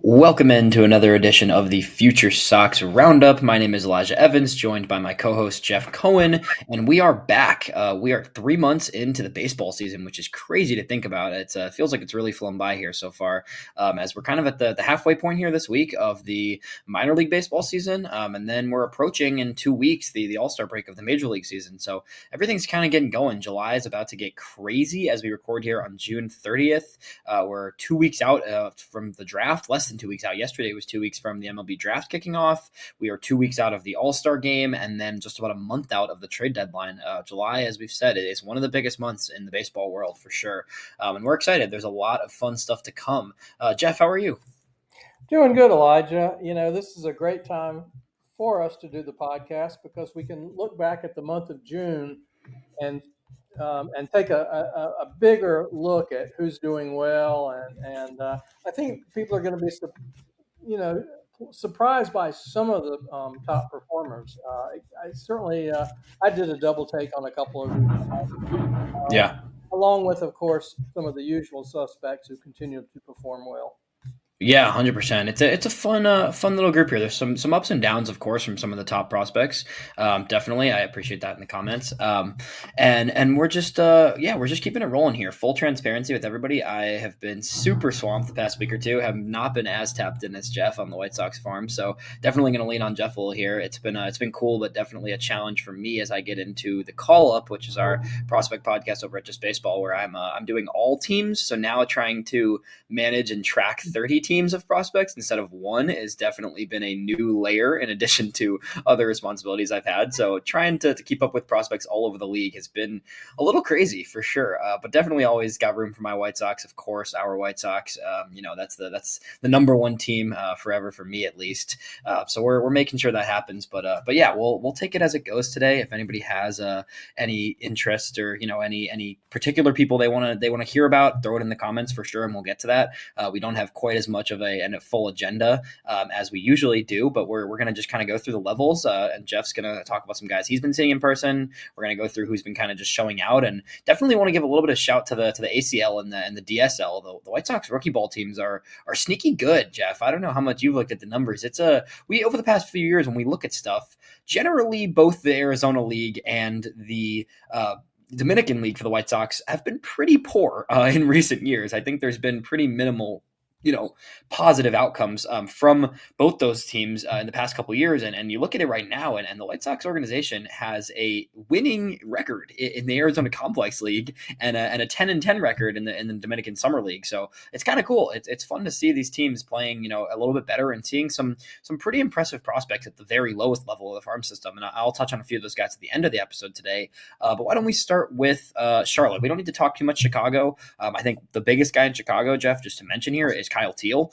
Welcome into another edition of the FutureSox RoundUp. My name is Elijah Evans, joined by my co-host Jeff Cohen, and we are back. We are 3 months into the baseball season, which is crazy to think about. It feels like it's really flown by here so far, as we're kind of at the halfway point here this week of the minor league baseball season, and then we're approaching in 2 weeks the All-Star break of the major league season. So everything's kind of getting going. July is about to get crazy as we record here on June 30th. We're 2 weeks out from the draft, less than 2 weeks out. Yesterday was 2 weeks from the MLB draft kicking off. We are 2 weeks out of the All-Star game, and then just about a month out of the trade deadline. July, as we've said, is one of the biggest months in the baseball world for sure. And we're excited. There's a lot of fun stuff to come. Jeff, how are you? Doing good, Elijah. This is a great time for us to do the podcast because we can look back at the month of June and take a bigger look at who's doing well, and I think people are going to be surprised by some of the top performers. I certainly I did a double take on a couple of these, Yeah. along with, of course, some of the usual suspects who continue to perform well. Yeah, 100%. It's a fun little group here. There's some ups and downs, of course, from some of the top prospects. Definitely, I appreciate that in the comments. And we're just we're just keeping it rolling here. Full transparency with everybody. I have been super swamped the past week or two. Have not been as tapped in as Jeff on the White Sox farm. So definitely going to lean on Jeff a little here. It's been cool, but definitely a challenge for me as I get into the call up, which is our prospect podcast over at Just Baseball, where I'm doing all teams. So now trying to manage and track 30 teams of prospects instead of one has definitely been a new layer in addition to other responsibilities I've had. So trying to keep up with prospects all over the league has been a little crazy for sure, but definitely always got room for my White Sox. Of course, our White Sox, that's the number one team forever for me at least. So we're making sure that happens. But yeah, we'll take it as it goes today. If anybody has any interest or any particular people they want to hear about, throw it in the comments for sure, and we'll get to that. We don't have quite as much of a full agenda as we usually do, but we're going to just kind of go through the levels, and Jeff's going to talk about some guys he's been seeing in person. We're going to go through who's been kind of just showing out, and definitely want to give a little bit of shout to the ACL and the DSL. The White Sox rookie ball teams are sneaky good, Jeff. I don't know how much you've looked at the numbers. We over the past few years when we look at stuff, generally both the Arizona League and the Dominican League for the White Sox have been pretty poor in recent years. I think there's been pretty minimal positive outcomes from both those teams in the past couple of years. And you look at it right now, and the White Sox organization has a winning record in the Arizona Complex League and a 10-10 record in the Dominican Summer League. So it's kind of cool. It's fun to see these teams playing, a little bit better and seeing some pretty impressive prospects at the very lowest level of the farm system. And I'll touch on a few of those guys at the end of the episode today. But why don't we start with Charlotte? We don't need to talk too much Chicago. I think the biggest guy in Chicago, Jeff, just to mention here, is Kyle Teal.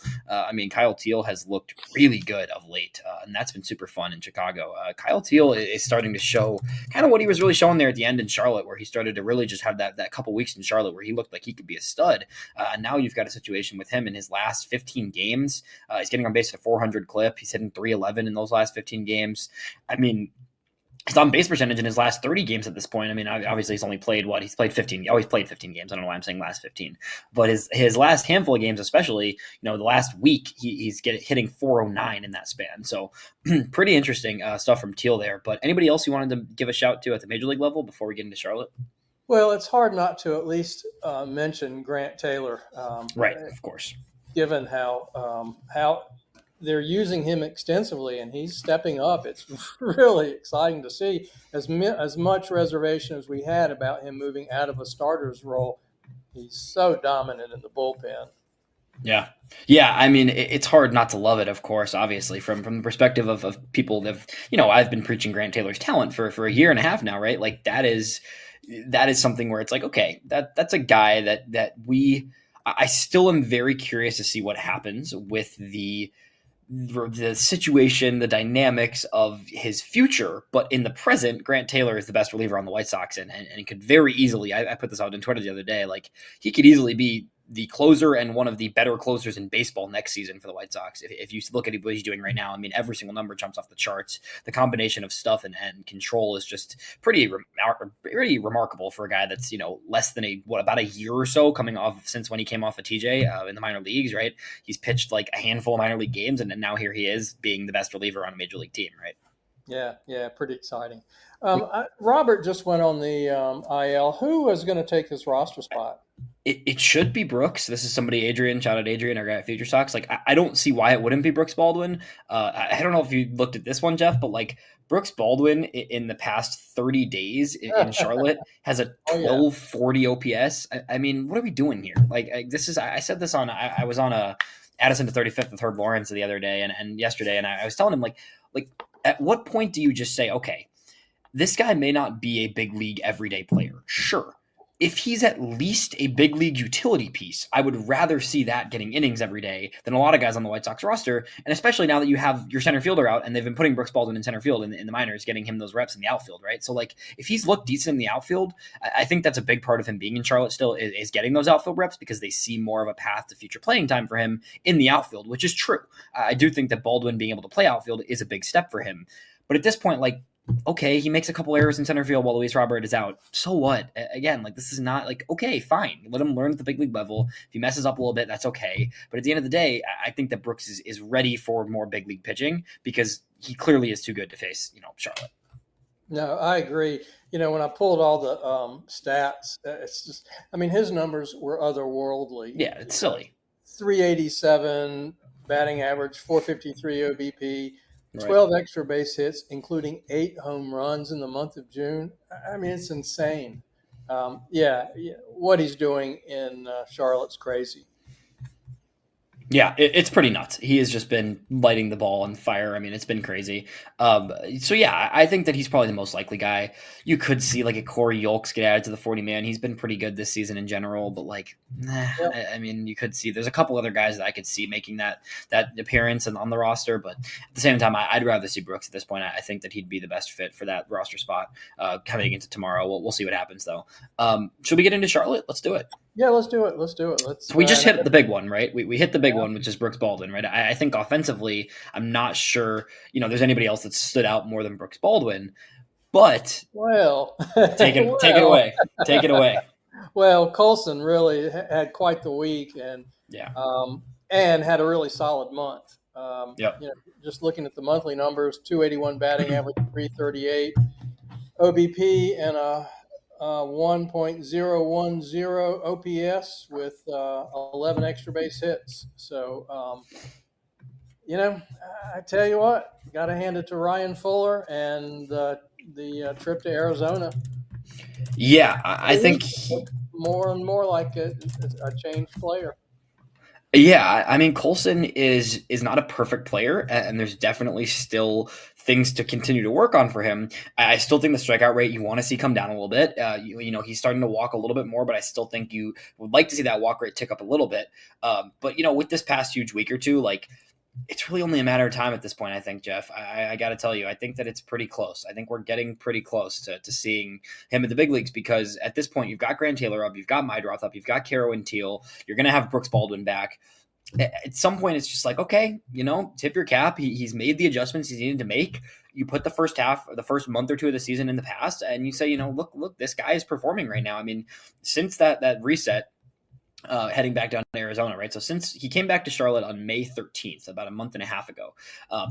Kyle Teal has looked really good of late, and that's been super fun in Chicago. Kyle Teal is starting to show kind of what he was really showing there at the end in Charlotte, where he started to really just have that couple weeks in Charlotte where he looked like he could be a stud. And now you've got a situation with him in his last 15 games. He's getting on base at a 400 clip. He's hitting 311 in those last 15 games. His on base percentage in his last 30 games at this point. Obviously he's only played he's played 15. Oh, he's played 15 games. I don't know why I'm saying last 15, but his last handful of games, especially, the last week, he's hitting 409 in that span. So pretty interesting stuff from Teal there. But anybody else you wanted to give a shout to at the major league level before we get into Charlotte? Well, it's hard not to at least mention Grant Taylor. Right, of course. Given how they're using him extensively and he's stepping up, it's really exciting to see. As much reservation as we had about him moving out of a starter's role, he's so dominant in the bullpen. Yeah. It's hard not to love it, of course, obviously, from the perspective of people that I've been preaching Grant Taylor's talent for a year and a half now, right? Like that is something where it's like, okay, that's a guy that I still am very curious to see what happens with the situation, the dynamics of his future. But in the present, Grant Taylor is the best reliever on the White Sox, and he could very easily, I put this out on Twitter the other day, like he could easily be the closer and one of the better closers in baseball next season for the White Sox. If you look at what he's doing right now, I mean, every single number jumps off the charts. The combination of stuff and control is just pretty remarkable for a guy that's, less than about a year or so coming off since when he came off of TJ in the minor leagues, right? He's pitched like a handful of minor league games, and now here he is being the best reliever on a major league team, right? Yeah, pretty exciting. Robert just went on the IL. Who is going to take his roster spot? It should be Brooks. This is somebody, Adrian, shout out Adrian, our guy at FutureSox. Like, I don't see why it wouldn't be Brooks Baldwin. I don't know if you looked at this one, Jeff, but like Brooks Baldwin in the past 30 days in Charlotte has a 1240 OPS. I mean, what are we doing here? I said this on, I was on a Addison to 35th with Herb Lawrence the other day and yesterday, and I was telling him like, at what point do you just say, okay, this guy may not be a big league everyday player. Sure. If he's at least a big league utility piece, I would rather see that getting innings every day than a lot of guys on the White Sox roster. And especially now that you have your center fielder out and they've been putting Brooks Baldwin in center field in the minors, getting him those reps in the outfield, right? So like if he's looked decent in the outfield, I think that's a big part of him being in Charlotte still is getting those outfield reps because they see more of a path to future playing time for him in the outfield, which is true. I do think that Baldwin being able to play outfield is a big step for him. But at this point, like, okay, he makes a couple errors in center field while Luis Robert is out. So what? Again, like this is not like, okay, fine. Let him learn at the big league level. If he messes up a little bit, that's okay. But at the end of the day, I think that Brooks is ready for more big league pitching because he clearly is too good to face, Charlotte. No, I agree. When I pulled all the stats, it's just, I mean, his numbers were otherworldly. Yeah, it's silly. 387 batting average, 453 OBP. 12 extra base hits, including 8 home runs in the month of June. I mean, it's insane. What he's doing in Charlotte's crazy. Yeah, it's pretty nuts. He has just been lighting the ball on fire. I mean, it's been crazy. I think that he's probably the most likely guy. You could see like a Corey Yolks get added to the 40-man. He's been pretty good this season in general, but I mean, you could see there's a couple other guys that I could see making that appearance on the roster, but at the same time, I'd rather see Brooks at this point. I think that he'd be the best fit for that roster spot coming into tomorrow. We'll see what happens though. Should we get into Charlotte? Let's do it. Yeah, let's do it. We just hit the big one, right? We hit the big one, which is Brooks Baldwin, right? I think offensively, I'm not sure, there's anybody else that stood out more than Brooks Baldwin, but take it away. Take it away. Well, Coulson really had quite the week and had a really solid month. Just looking at the monthly numbers, 281 batting average, 338 OBP, and a 1.010 OPS with 11 extra base hits. So, I tell you what, got to hand it to Ryan Fuller and the trip to Arizona. Yeah, I think more and more like a changed player. Yeah, I mean, Coulson is not a perfect player, and there's definitely still things to continue to work on for him. I still think the strikeout rate you want to see come down a little bit. He's starting to walk a little bit more, but I still think you would like to see that walk rate tick up a little bit. But with this past huge week or two, like it's really only a matter of time at this point, I think, Jeff. I got to tell you, I think that it's pretty close. I think we're getting pretty close to seeing him in the big leagues because at this point, you've got Grant Taylor up, you've got Mydroth up, you've got Caro and Teal, you're going to have Brooks Baldwin back. At some point, it's just like, okay, tip your cap. He's made the adjustments he's needed to make. You put the first half, or the first month or two of the season in the past, and you say, look, this guy is performing right now. I mean, since that reset, heading back down to Arizona, right? So since he came back to Charlotte on May 13th, about a month and a half ago,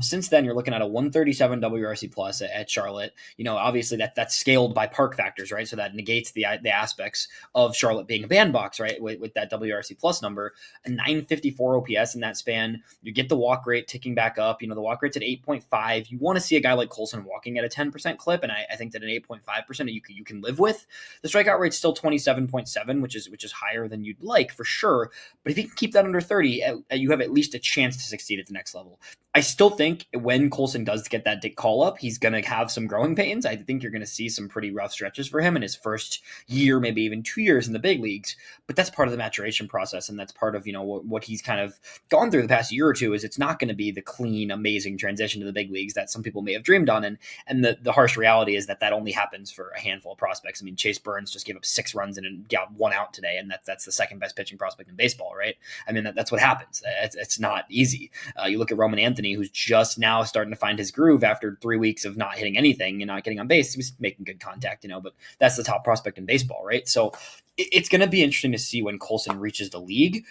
since then you're looking at a 137 WRC plus at Charlotte. Obviously that's scaled by park factors, right? So that negates the aspects of Charlotte being a bandbox, right? With that WRC plus number, a 954 OPS in that span. You get the walk rate ticking back up. The walk rate's at 8.5. You want to see a guy like Coulson walking at a 10% clip, and I think that an 8.5% you can live with. The strikeout rate's still 27.7, which is higher than you'd like for sure. But if you can keep that under 30, you have at least a chance to succeed at the next level. I still think when Colson does get that call up, he's going to have some growing pains. I think you're going to see some pretty rough stretches for him in his first year, maybe even 2 years in the big leagues. But that's part of the maturation process, and that's part of what he's kind of gone through the past year or two. Is it's not going to be the clean, amazing transition to the big leagues that some people may have dreamed on, and the harsh reality is that only happens for a handful of prospects. I mean, Chase Burns just gave up 6 runs and got 1 out today, and that's the second best pitching prospect in baseball, right? I mean, that's what happens. It's not easy. You look at Roman Anthony, who's just now starting to find his groove after 3 weeks of not hitting anything and not getting on base. He was making good contact, but that's the top prospect in baseball, right? So it's going to be interesting to see when Colson reaches the league.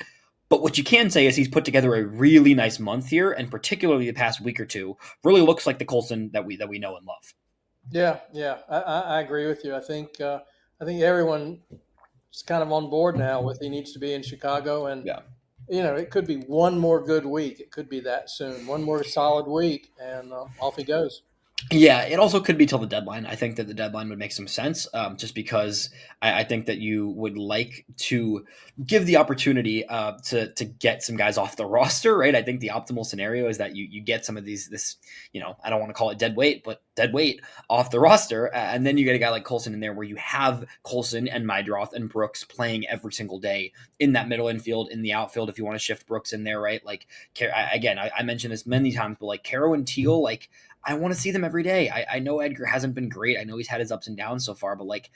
But what you can say is he's put together a really nice month here, and particularly the past week or two, really looks like the Colson that we know and love. Yeah, I agree with you. I think everyone is kind of on board now with he needs to be in Chicago, and Yeah. It could be one more good week. It could be that soon. One more solid week, and off he goes. Yeah, it also could be till the deadline. I think that the deadline would make some sense, just because I think that you would like to give the opportunity to get some guys off the roster, right? I think the optimal scenario is that you get some of this, I don't want to call it dead weight, but dead weight off the roster, and then you get a guy like Colson in there where you have Colson and Mydroth and Brooks playing every single day in that middle infield, in the outfield, if you want to shift Brooks in there, right? Like, again, I mentioned this many times, but like Caro and Teal, like, I want to see them every day. I know Edgar hasn't been great. I know he's had his ups and downs so far, but like,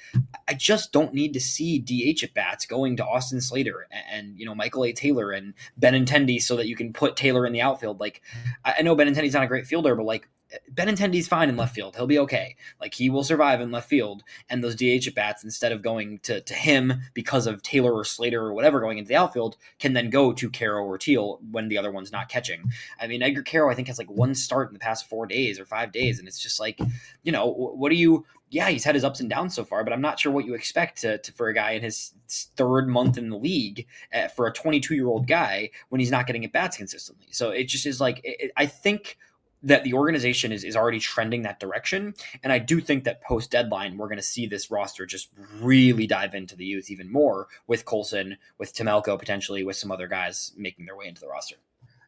I just don't need to see DH at bats going to Austin Slater and Michael A. Taylor and Benintendi so that you can put Taylor in the outfield. Like, I know Benintendi's not a great fielder, but like, Benintendi's fine in left field. He'll be okay. Like, he will survive in left field. And those DH at bats, instead of going to him because of Taylor or Slater or whatever going into the outfield, can then go to Caro or Teal when the other one's not catching. I mean, Edgar Caro, I think, has like 1 start in the past 4 days or 5 days. And it's just like, what do you, yeah, he's had his ups and downs so far, but I'm not sure what you expect for a guy in his 3rd month in the league for a 22-year-old guy when he's not getting at bats consistently. So it just is like, I think that the organization is already trending that direction. And I do think that post deadline, we're going to see this roster just really dive into the youth even more with Colson, with Temelko, potentially with some other guys making their way into the roster.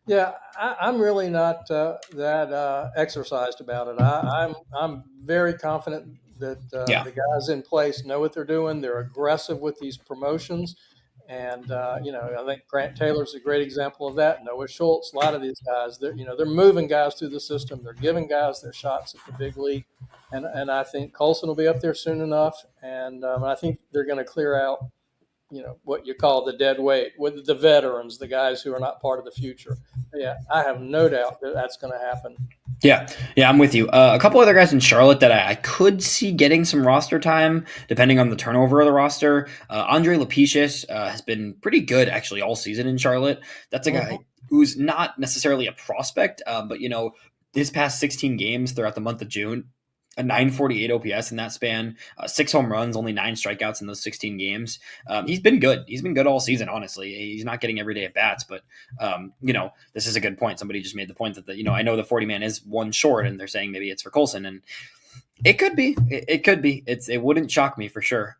Yeah, I'm really not that exercised about it. I'm very confident that the guys in place know what they're doing. They're aggressive with these promotions. And, I think Grant Taylor's a great example of that. Noah Schultz, a lot of these guys, they're moving guys through the system. They're giving guys their shots at the big league. And I think Colson will be up there soon enough. And I think they're going to clear out, what you call the dead weight with the veterans, the guys who are not part of the future. Yeah, I have no doubt that that's going to happen. Yeah, I'm with you. A couple other guys in Charlotte that I could see getting some roster time, depending on the turnover of the roster. Andre Lapicius has been pretty good, actually, all season in Charlotte. That's a guy who's not necessarily a prospect, but, his past 16 games throughout the month of June, a 948 OPS in that span, 6 home runs, only 9 strikeouts in those 16 games. He's been good. He's been good all season, honestly. He's not getting everyday at bats, but, this is a good point. Somebody just made the point that, I know the 40-man is 1 short, and they're saying maybe it's for Colson, and it could be. It could be. It wouldn't shock me for sure.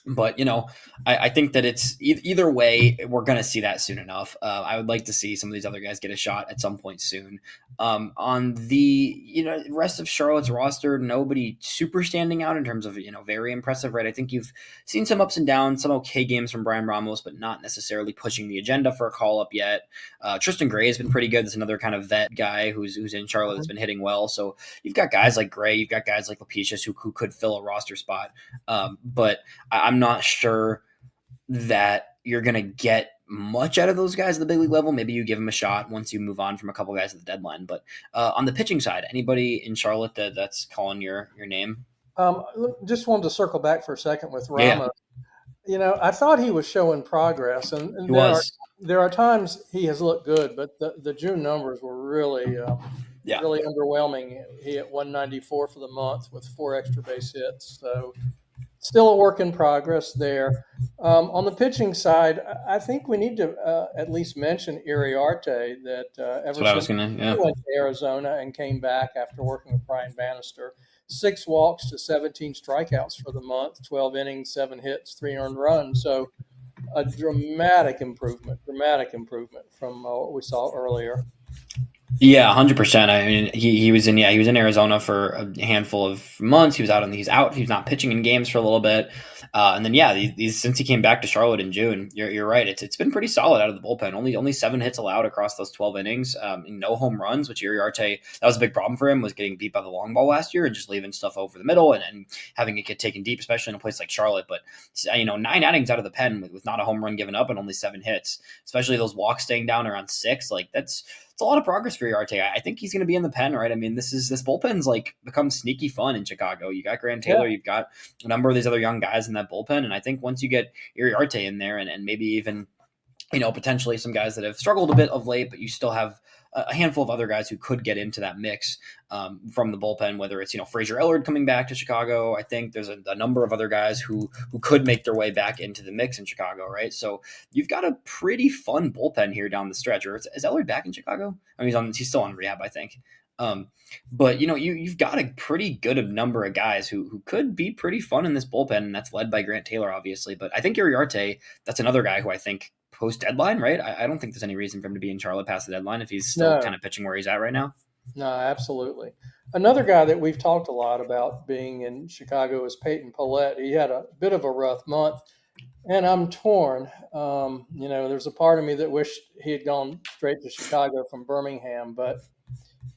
But, I think that it's either way, we're going to see that soon enough. I would like to see some of these other guys get a shot at some point soon. On the, rest of Charlotte's roster, nobody super standing out in terms of, very impressive, right? I think you've seen some ups and downs, some okay games from Brian Ramos, but not necessarily pushing the agenda for a call up yet. Tristan Gray has been pretty good. That's another kind of vet guy who's in Charlotte that's been hitting well. So you've got guys like Gray, you've got guys like Lapicius who could fill a roster spot. But I'm not sure that you're going to get much out of those guys at the big league level. Maybe you give them a shot once you move on from a couple guys at the deadline. But on the pitching side, anybody in Charlotte that's calling your name? Just wanted to circle back for a second with Ramos. Yeah. I thought he was showing progress, and there are times he has looked good, but the June numbers were really really underwhelming. He hit 194 for the month with 4 extra base hits. So still a work in progress there. On the pitching side, I think we need to at least mention Iriarte that ever since he went to Arizona and came back after working with Brian Bannister, 6 walks to 17 strikeouts for the month, 12 innings, 7 hits, 3 earned runs. So a dramatic improvement from what we saw earlier. Yeah, 100%. I mean, he was in he was in Arizona for a handful of months. He was not pitching in games for a little bit, and then yeah, these since he came back to Charlotte in June, you're right. It's been pretty solid out of the bullpen. Only 7 hits allowed across those 12 innings. No home runs, which Uriarte, that was a big problem for him, was getting beat by the long ball last year and just leaving stuff over the middle and having it get taken deep, especially in a place like Charlotte. But 9 innings out of the pen with not a home run given up and only 7 hits, especially those walks staying down around 6, like that's it's a lot of progress for Arte. I think he's going to be in the pen, right? I mean, this bullpen's like become sneaky fun in Chicago. You got Grant Yeah, Taylor, you've got a number of these other young guys in that bullpen, and I think once you get Arte in there, and maybe even potentially some guys that have struggled a bit of late, but you still have a handful of other guys who could get into that mix from the bullpen, whether it's, Fraser Ellard coming back to Chicago. I think there's a number of other guys who could make their way back into the mix in Chicago, right? So you've got a pretty fun bullpen here down the stretch. Or is Ellard back in Chicago? I mean, he's still on rehab, I think. Um, but you've got a pretty good number of guys who could be pretty fun in this bullpen, and that's led by Grant Taylor, obviously. But I think Uriarte, that's another guy who I think post deadline, right? I don't think there's any reason for him to be in Charlotte past the deadline if he's still no, kind of pitching where he's at right now. no, absolutely. Another guy that we've talked a lot about being in Chicago is Peyton Pallette. He had a bit of a rough month, and I'm torn. There's a part of me that wished he had gone straight to Chicago from Birmingham, but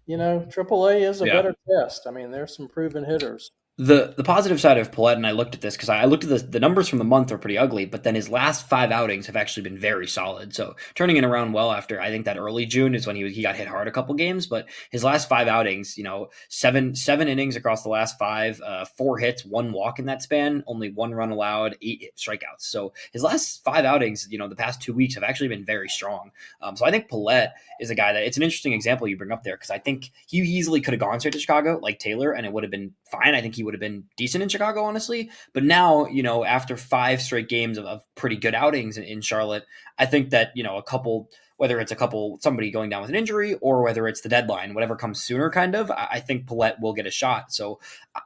AAA is a Yeah. better test. I mean, there's some proven hitters. The positive side of Paulette, and I looked at this because I looked at the numbers from the month are pretty ugly, but then his last 5 outings have actually been very solid. So turning it around well after I think that early June is when he got hit hard a couple games, but his last 5 outings, seven innings across the last five, 4 hits, 1 walk in that span, only 1 run allowed, 8 strikeouts. So his last 5 outings, the past 2 weeks have actually been very strong. So I think Paulette is a guy that it's an interesting example you bring up there because I think he easily could have gone straight to Chicago like Taylor, and it would have been fine. I think he would have been decent in Chicago, honestly. But now, after 5 straight games of pretty good outings in Charlotte, I think that, a couple, whether it's somebody going down with an injury or whether it's the deadline, whatever comes sooner, kind of, I think Paulette will get a shot. So,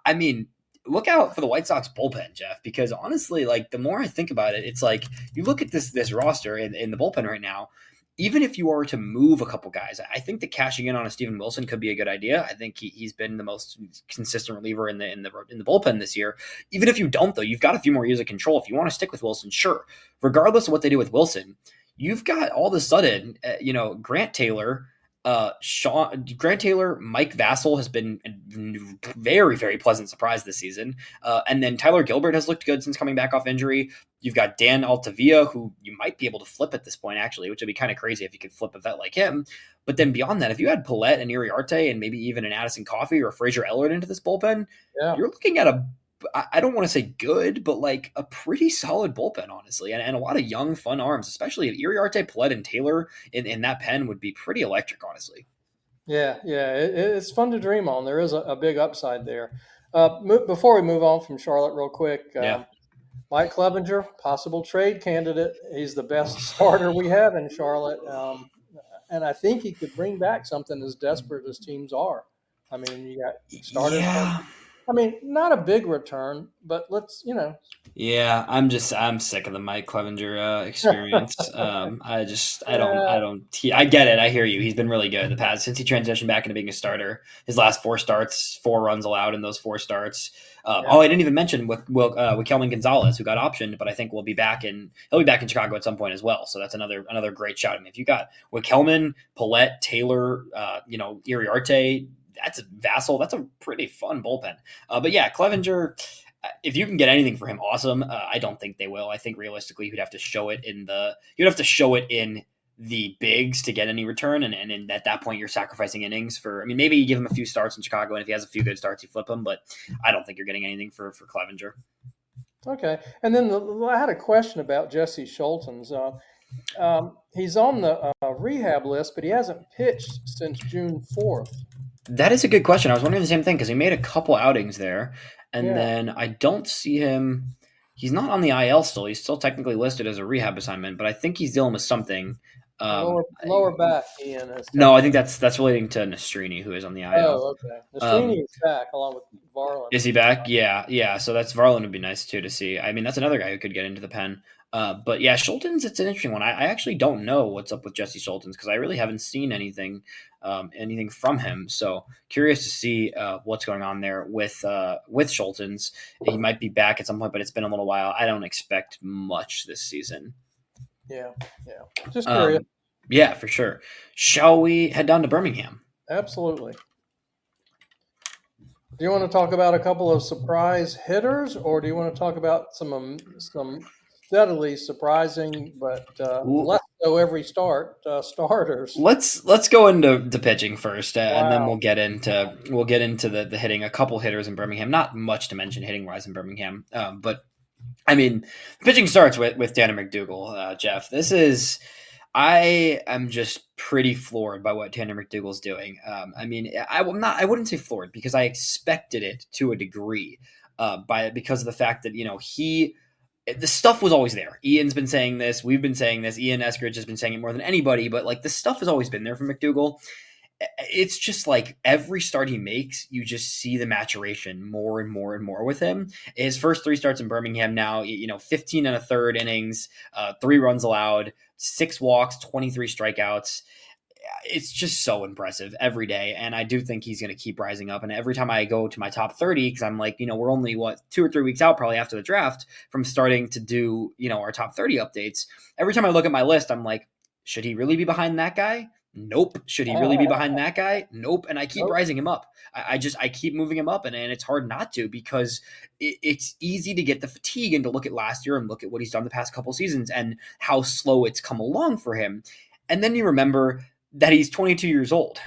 I mean, look out for the White Sox bullpen, Jeff, because honestly, like the more I think about it, it's like you look at this roster in the bullpen right now. Even if you are to move a couple guys, I think that cashing in on a Steven Wilson could be a good idea. I think he's been the most consistent reliever in the bullpen this year. Even if you don't, though, you've got a few more years of control. If you want to stick with Wilson, sure. Regardless of what they do with Wilson, you've got all of a sudden, Grant Taylor, Grant Taylor, Mike Vassell has been a very, very pleasant surprise this season. And then Tyler Gilbert has looked good since coming back off injury. You've got Dan Altavia, who you might be able to flip at this point, actually, which would be kind of crazy if you could flip a vet like him. But then beyond that, if you had Paulette and Iriarte and maybe even an Addison Coffey or Fraser Ellard into this bullpen, Yeah. you're looking at I don't want to say good, but like a pretty solid bullpen, honestly, and a lot of young, fun arms, especially if Iriarte, Paulette, and Taylor in that pen would be pretty electric, honestly. Yeah, yeah, it's fun to dream on. There is a big upside there. Before we move on from Charlotte, real quick, Yeah. Mike Clevenger, possible trade candidate. He's the best starter we have in Charlotte, and I think he could bring back something as desperate as teams are. I mean, you got starters. Yeah. I mean, not a big return, but let's. Yeah, I'm sick of the Mike Clevenger experience. Yeah, I get it. I hear you. He's been really good the past since he transitioned back into being a starter. His last 4 starts, 4 runs allowed in those 4 starts. yeah, I didn't even mention with Kelvin Gonzalez, who got optioned, but I think he'll be back in Chicago at some point as well. So that's another great shout. I mean, if you got Kelman, Paulette, Taylor, Iriarte, that's a Vassell. That's a pretty fun bullpen. But yeah, Clevenger, if you can get anything for him, awesome. I don't think they will. I think realistically, you'd have to show it in the bigs to get any return, and at that point, you're sacrificing innings for. I mean, maybe you give him a few starts in Chicago, and if he has a few good starts, you flip him. But I don't think you're getting anything for Clevenger. okay. And then I had a question about Jesse Schultens. He's on the rehab list, but he hasn't pitched since June 4th. That is a good question. I was wondering the same thing because he made a couple outings there, and Yeah, then I don't see him. He's not on the IL still. He's still technically listed as a rehab assignment, but I think he's dealing with something. lower back. Ian has No, I texted. think that's relating to Nastrini, who is on the IL. Oh, okay. Um, Nastrini is back along with Varland. is he back? Yeah, yeah. So that's Varland would be nice too to see. I mean, that's another guy who could get into the pen. But yeah, Schultens, it's an interesting one. I actually don't know what's up with Jesse Schultens because I really haven't seen anything from him. So curious to see what's going on there with Schultens. He might be back at some point, but it's been a little while. I don't expect much this season. Yeah, yeah. Just curious. Yeah, for sure. Shall we head down to Birmingham? Absolutely. Do you want to talk about a couple of surprise hitters, or do you want to talk about some steadily surprising but less so every starters? Let's go into pitching first, and then Wow. we'll get into the hitting. A couple hitters in Birmingham, not much to mention hitting wise in Birmingham, but I mean, pitching starts with Tanner McDougal. Jeff, I am just pretty floored by what Tanner McDougal's doing. I mean, I wouldn't say floored because I expected it to a degree, because of the fact that the stuff was always there. Ian's been saying this. We've been saying this. Ian Eskridge has been saying it more than anybody, but like the stuff has always been there for McDougal. It's just like every start he makes, you just see the maturation more and more and more with him. His first three starts in Birmingham now, 15 and a third innings, 3 runs allowed, 6 walks, 23 strikeouts. It's just so impressive every day. And I do think he's going to keep rising up. And every time I go to my top 30, because I'm like, we're only 2 or 3 weeks out probably after the draft from starting to do, our top 30 updates. Every time I look at my list, I'm like, should he really be behind that guy? Nope. Should he really be behind that guy? Nope. And I keep rising him up. I keep moving him up, and it's hard not to because it's easy to get the fatigue and to look at last year and look at what he's done the past couple seasons and how slow it's come along for him. And then you remember that he's 22 years old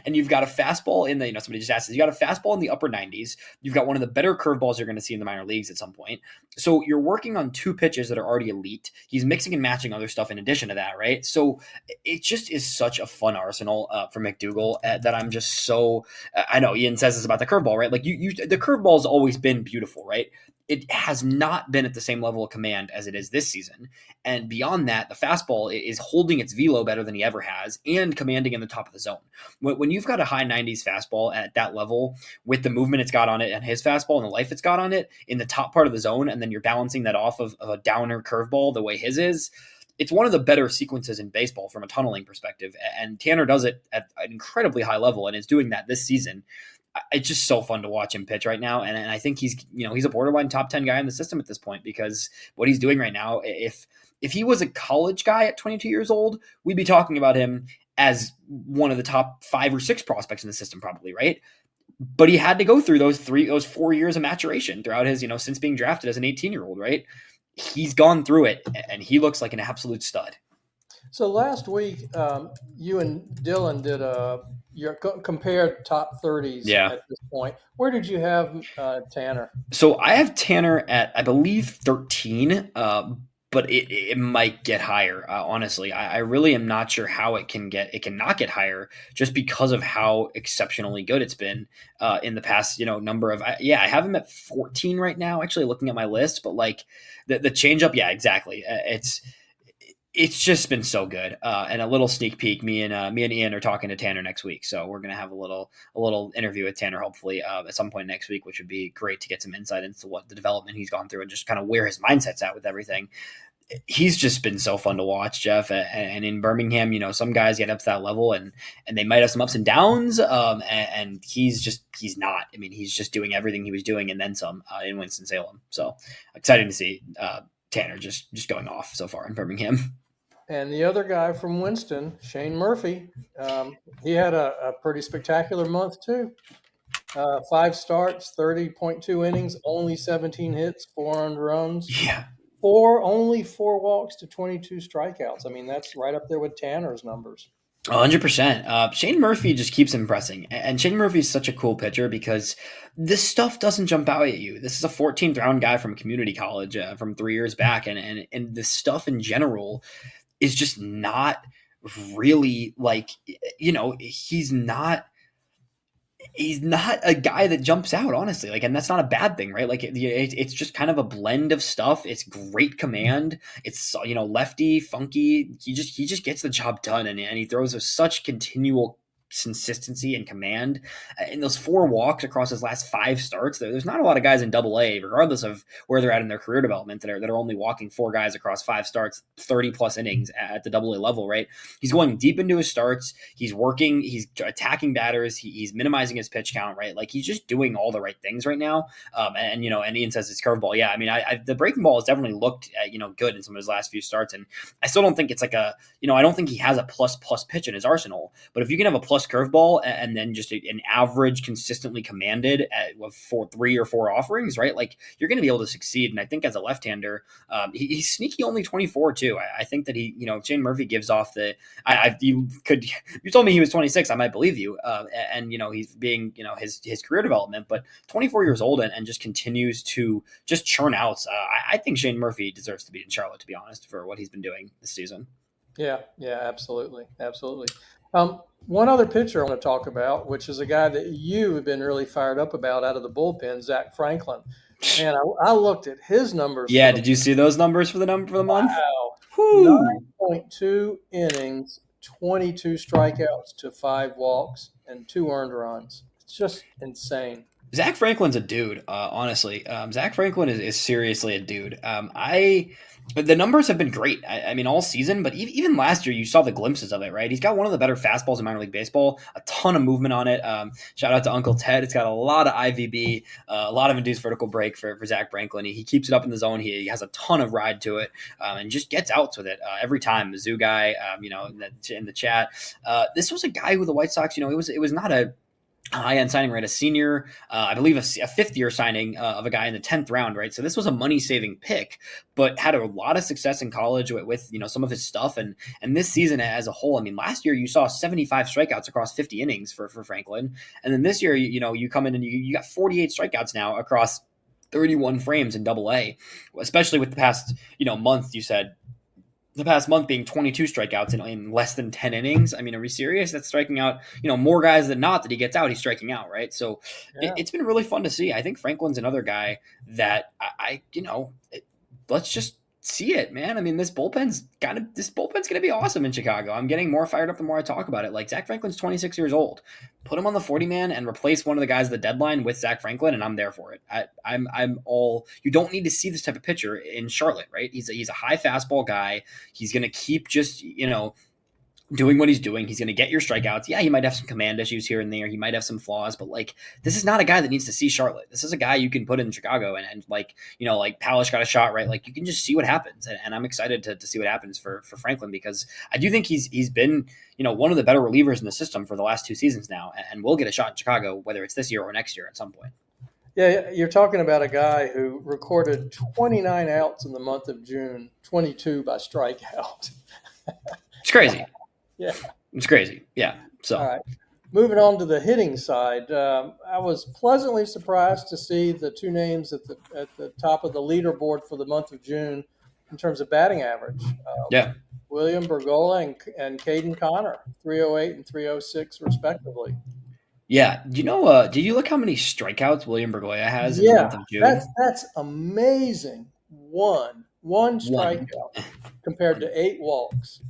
and you've got a fastball in the, somebody just asked, you got a fastball in the upper 90s. You've got one of the better curveballs you're going to see in the minor leagues at some point. So you're working on 2 pitches that are already elite. He's mixing and matching other stuff in addition to that, right? So it just is such a fun arsenal for McDougal that I'm just so, I know Ian says this about the curveball, right? Like the curveball's always been beautiful, right? It has not been at the same level of command as it is this season. And beyond that, the fastball is holding its velo better than he ever has and commanding in the top of the zone. When you've got a high 90s fastball at that level with the movement it's got on it and his fastball and the life it's got on it in the top part of the zone, and then you're balancing that off of a downer curveball the way his is, it's one of the better sequences in baseball from a tunneling perspective. And Tanner does it at an incredibly high level and is doing that this season. It's just so fun to watch him pitch right now. And I think he's a borderline top 10 guy in the system at this point because what he's doing right now, if he was a college guy at 22 years old, we'd be talking about him as one of the top 5 or 6 prospects in the system probably, right? But he had to go through those 4 years of maturation throughout his, since being drafted as an 18-year-old, right? He's gone through it and he looks like an absolute stud. So last week, you and Dylan did your compared top 30s at this point. Where did you have Tanner? So I have Tanner at, I believe, 13, but it might get higher. Honestly, I really am not sure how it can not get higher just because of how exceptionally good it's been in the past, number of, I have him at 14 right now, actually looking at my list, but like the changeup. Yeah, exactly. It's just been so good. And a little sneak peek, me and Ian are talking to Tanner next week. So we're going to have a little interview with Tanner, hopefully at some point next week, which would be great to get some insight into what the development he's gone through and just kind of where his mindset's at with everything. He's just been so fun to watch, Jeff. And in Birmingham, some guys get up to that level and they might have some ups and downs. And he's not. I mean, he's just doing everything he was doing and then some in Winston-Salem. So exciting to see Tanner just going off so far in Birmingham. And the other guy from Winston, Shane Murphy, he had a pretty spectacular month too. 5 starts, 30.2 innings, only 17 hits, 4 earned runs. Yeah. Only 4 walks to 22 strikeouts. I mean, that's right up there with Tanner's numbers. 100%. Shane Murphy just keeps impressing. And Shane Murphy is such a cool pitcher because this stuff doesn't jump out at you. This is a 14th round guy from community college from 3 years back. And this stuff in general is just not really like, he's not a guy that jumps out, honestly. Like, and that's not a bad thing, right? Like it's just kind of a blend of stuff. It's great command. It's, lefty, funky. He just gets the job done. And he throws with such continual consistency and command. In those 4 walks across his last 5 starts, there's not a lot of guys in Double A, regardless of where they're at in their career development, that are only walking 4 guys across 5 starts, 30 plus innings at the Double A level. Right? He's going deep into his starts. He's working. He's attacking batters. He's minimizing his pitch count. Right? Like he's just doing all the right things right now. And Ian says it's curveball. Yeah, I mean, the breaking ball has definitely looked good in some of his last few starts, and I still don't think it's like a I don't think he has a plus pitch in his arsenal. But if you can have a plus curveball and then just an average, consistently commanded at 3 or 4 offerings, right? Like you're going to be able to succeed. And I think as a left-hander, he's sneaky only 24 too. I think that he, if Shane Murphy gives off the, you told me he was 26, I might believe you. And he's being, his career development, but 24 years old and just continues to just churn outs. I think Shane Murphy deserves to be in Charlotte, to be honest, for what he's been doing this season. Yeah, absolutely. One other pitcher I want to talk about, which is a guy that you have been really fired up about out of the bullpen, Zach Franklin. And I looked at his numbers. Yeah, did you see those numbers for the month? Wow, 9.2 innings, 22 strikeouts to 5 walks, and 2 earned runs. It's just insane. Zach Franklin's a dude, honestly. Zach Franklin is seriously a dude. But the numbers have been great. I mean, all season, but even last year, you saw the glimpses of it, right? He's got one of the better fastballs in minor league baseball, a ton of movement on it. Shout out to Uncle Ted. It's got a lot of IVB, a lot of induced vertical break for Zach Franklin. He keeps it up in the zone. He has a ton of ride to it, and just gets outs with it every time. The Zoo guy, in the chat. This was a guy who the White Sox, it was not a high-end signing, right? A senior, I believe a fifth-year signing of a guy in the 10th round, right? So this was a money-saving pick, but had a lot of success in college with some of his stuff. And this season as a whole, I mean, last year you saw 75 strikeouts across 50 innings for Franklin. And then this year, you come in and you got 48 strikeouts now across 31 frames in Double A, especially with the past, month, you said. The past month being 22 strikeouts in less than 10 innings. I mean, are we serious? That's striking out, more guys than not that he gets out, he's striking out, right? So it's been really fun to see. I think Franklin's another guy that let's just see it, man. I mean, this bullpen's going to be awesome in Chicago. I'm getting more fired up the more I talk about it. Like, Zach Franklin's 26 years old. Put him on the 40-man and replace one of the guys at the deadline with Zach Franklin, and I'm there for it. I'm all. You don't need to see this type of pitcher in Charlotte, right? He's a high fastball guy. He's going to keep just doing what he's doing. He's going to get your strikeouts. Yeah, he might have some command issues here and there. He might have some flaws, but this is not a guy that needs to see Charlotte. This is a guy you can put in Chicago and Palish got a shot, right? Like, you can just see what happens. And I'm excited to see what happens for Franklin, because I do think he's been, one of the better relievers in the system for the last 2 seasons now, and will get a shot in Chicago, whether it's this year or next year at some point. Yeah, you're talking about a guy who recorded 29 outs in the month of June, 22 by strikeout. It's crazy. Yeah. It's crazy. Yeah. So, all right. Moving on to the hitting side, I was pleasantly surprised to see the 2 names at the top of the leaderboard for the month of June in terms of batting average. William Bergolla and Caden Connor, 308 and 306 respectively. Yeah. Do did you look how many strikeouts William Bergolla has in the month of June? That's amazing. One strikeout compared to 8 walks.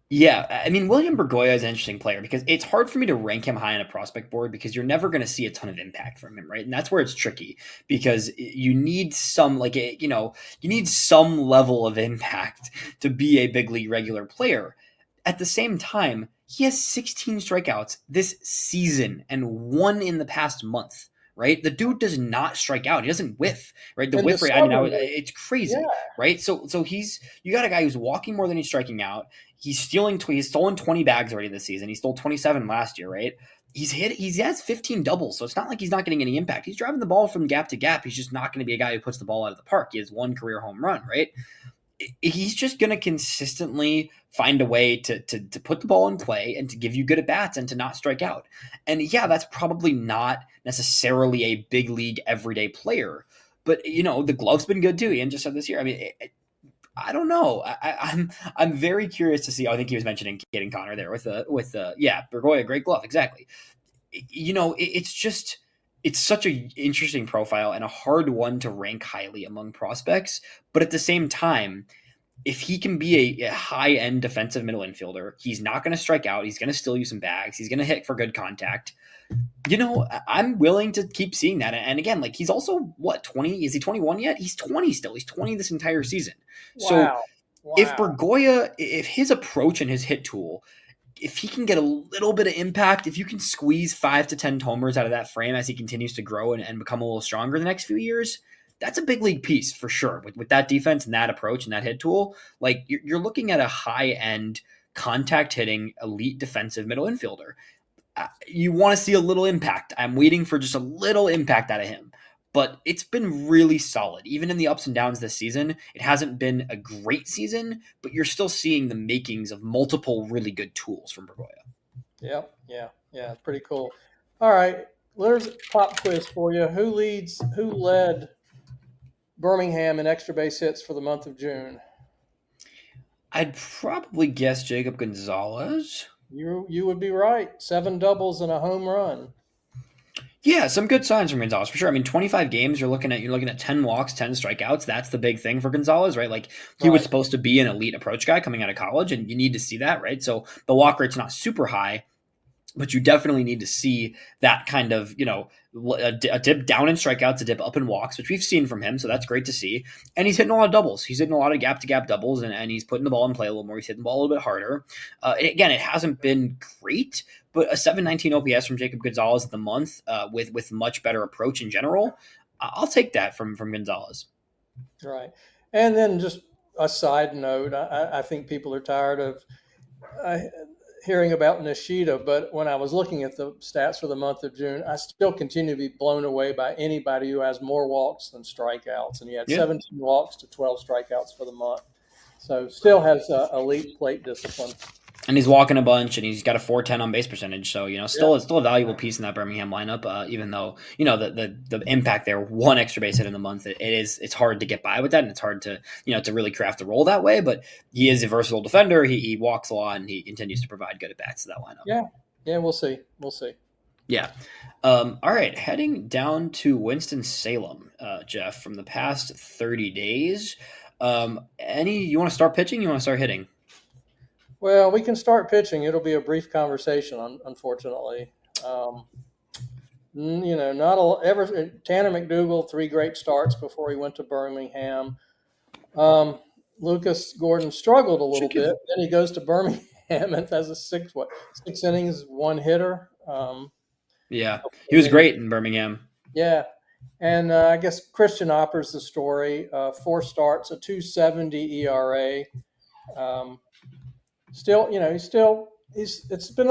Yeah, I mean, William Bergolla is an interesting player because it's hard for me to rank him high on a prospect board because you're never going to see a ton of impact from him, right? And that's where it's tricky because you need some, you need some level of impact to be a big league regular player. At the same time, he has 16 strikeouts this season and 1 in the past month. Right, the dude does not strike out. He doesn't whiff. Right, the whiff rate. It's crazy. Yeah. Right, so you got a guy who's walking more than he's striking out. He's stolen 20 bags already this season. He stole 27 last year. Right, he has 15 doubles, so it's not like he's not getting any impact. He's driving the ball from gap to gap. He's just not going to be a guy who puts the ball out of the park. He has 1 career home run. Right. He's just going to consistently find a way to put the ball in play and to give you good at bats and to not strike out. And yeah, that's probably not necessarily a big league everyday player, but the glove's been good too. Ian just said this year. I mean, I don't know. I'm very curious to see. I think he was mentioning Caden Connor there with Bergolla, great glove. Exactly. It's such an interesting profile and a hard one to rank highly among prospects. But at the same time, if he can be a high-end defensive middle infielder, he's not going to strike out. He's going to steal you some bags. He's going to hit for good contact. I'm willing to keep seeing that. And again, like he's also what, 20? Is he 21 yet? He's 20 still. He's 20 this entire season. So Wow. if Wow. Bergoya, if his approach and his hit tool, if he can get a little bit of impact, if you can squeeze 5 to 10 homers out of that frame as he continues to grow and become a little stronger the next few years, that's a big league piece for sure. With that defense and that approach and that hit tool, like you're looking at a high end contact hitting elite defensive middle infielder. You want to see a little impact. I'm waiting for just a little impact out of him. But it's been really solid. Even in the ups and downs this season, it hasn't been a great season, but you're still seeing the makings of multiple really good tools from Bergoya. Yep. Yeah. Yeah. It's pretty cool. All right. There's a pop quiz for you. Who led Birmingham in extra base hits for the month of June? I'd probably guess Jacob Gonzalez. You would be right. 7 doubles and a home run. Yeah, some good signs from Gonzalez for sure. I mean, 25 games, you're looking at 10 walks, 10 strikeouts. That's the big thing for Gonzalez, right? Like he was Right. supposed to be an elite approach guy coming out of college, and you need to see that, right? So the walk rate's not super high, but you definitely need to see that kind of, a dip down in strikeouts, a dip up in walks, which we've seen from him. So that's great to see. And he's hitting a lot of doubles. He's hitting a lot of gap to gap doubles, and he's putting the ball in play a little more. He's hitting the ball a little bit harder. Again, it hasn't been great, but a 719 OPS from Jacob Gonzalez at the month with much better approach in general. I'll take that from Gonzalez. Right. And then just a side note, I think people are tired of hearing about Nishida, but when I was looking at the stats for the month of June, I still continue to be blown away by anybody who has more walks than strikeouts. And he had Yeah. 17 walks to 12 strikeouts for the month. So still has elite plate discipline. And he's walking a bunch, and he's got a 410 on base percentage. So still Yeah. still a valuable piece in that Birmingham lineup. Even though the impact there, one extra base hit in the month, it's hard to get by with that, and it's hard to to really craft the role that way. But he is a versatile defender. He walks a lot, and he continues to provide good at bats to that lineup. Yeah. Yeah. We'll see. We'll see. Yeah. All right, heading down to Winston Salem, Jeff, from the past 30 days. You want to start pitching? You want to start hitting? Well, we can start pitching. It'll be a brief conversation, unfortunately. Not ever. Tanner McDougal, 3 great starts before he went to Birmingham. Lucas Gordon struggled a little bit. Then he goes to Birmingham and has a 6 innings, 1 hitter. Yeah, he was great in Birmingham. Yeah, and I guess Christian Opper's the story. 4 starts, a 2.70 ERA. Still, it's been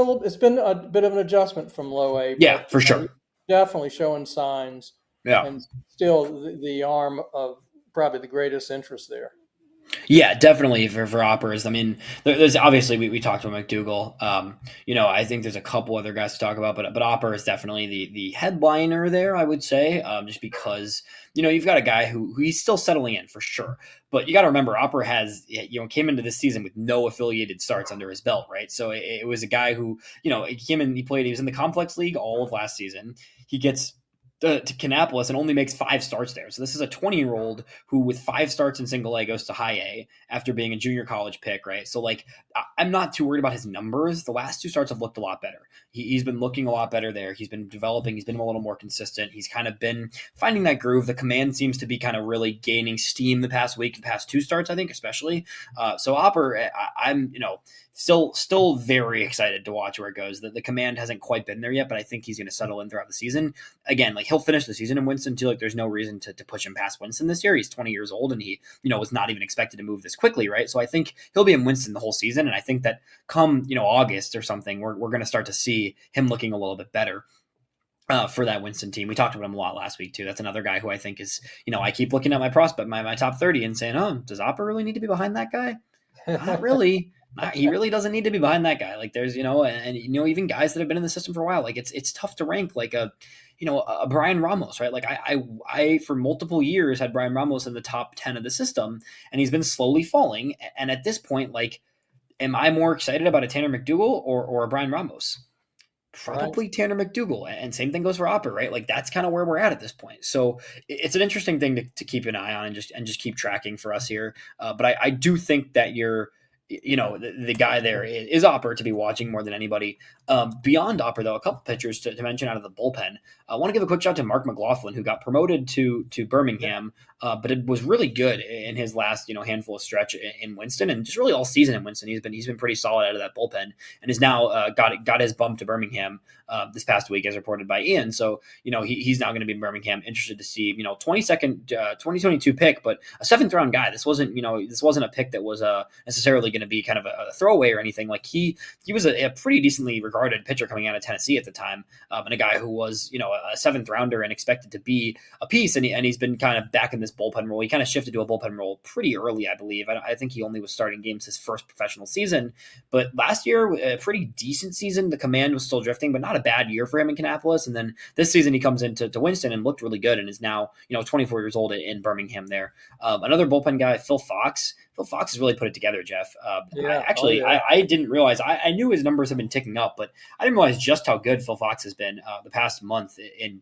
a bit of an adjustment from low A. Yeah, for sure. Definitely showing signs. Yeah. And still the arm of probably the greatest interest there. Yeah, definitely for Oppers. I mean, there's obviously we talked about McDougal. I think there's a couple other guys to talk about, but Opper is definitely the headliner there, I would say, just because you've got a guy who he's still settling in for sure. But you got to remember, Opper came into this season with no affiliated starts under his belt, right? So it was a guy who he came in, he was in the complex league all of last season. He gets to Kannapolis and only makes 5 starts there. So this is a 20-year-old who with 5 starts in single A goes to high A after being a junior college pick, right? So I'm not too worried about his numbers. The last 2 starts have looked a lot better. He's been looking a lot better there. He's been developing. He's been a little more consistent. He's kind of been finding that groove. The command seems to be kind of really gaining steam the past week, the past 2 starts, I think, especially. So Opper, I'm still very excited to watch where it goes. The command hasn't quite been there yet, but I think he's going to settle in throughout the season. Again, he'll finish the season in Winston too. There's no reason to push him past Winston this year. He's 20 years old, and he was not even expected to move this quickly, right? So I think he'll be in Winston the whole season, and I think that come August or something, we're going to start to see him looking a little bit better. For that Winston team. We talked about him a lot last week too. That's another guy who I think is, I keep looking at my prospect, my top 30 and saying, oh, does Opper really need to be behind that guy? Not really. He really doesn't need to be behind that guy. There's, even guys that have been in the system for a while, it's tough to rank a Brian Ramos, right? I for multiple years had Brian Ramos in the top 10 of the system, and he's been slowly falling. And at this point, am I more excited about a Tanner McDougal or a Brian Ramos? Right. probably Tanner McDougal, and same thing goes for Opper, right? Like that's kind of where we're at this point. So it's an interesting thing to keep an eye on and just keep tracking for us here. But I do think that the guy there is Opper to be watching more than anybody. Beyond Opper, though, a couple pitchers to mention out of the bullpen. I want to give a quick shout to Mark McLaughlin, who got promoted to Birmingham, but it was really good in his last handful of stretch in Winston, and just really all season in Winston. He's been pretty solid out of that bullpen, and is now got his bump to Birmingham this past week, as reported by Ian. So he's now going to be in Birmingham. Interested to see 2022 pick, but a 7th round guy. This wasn't a pick that was necessarily going to be kind of a throwaway or anything. Like he was a pretty decently regarded pitcher coming out of Tennessee at the time, and a guy who was a 7th rounder and expected to be a piece, and he's been kind of back in this bullpen role. He kind of shifted to a bullpen role pretty early, I believe. I think he only was starting games his first professional season, but last year a pretty decent season. The command was still drifting, but not a bad year for him in Kannapolis. And then this season he comes into Winston and looked really good, and is now 24 years old in Birmingham there. Another bullpen guy, Phil Fox. Phil Fox has really put it together, Jeff. I didn't realize. I knew his numbers have been ticking up, but I didn't realize just how good Phil Fox has been the past month in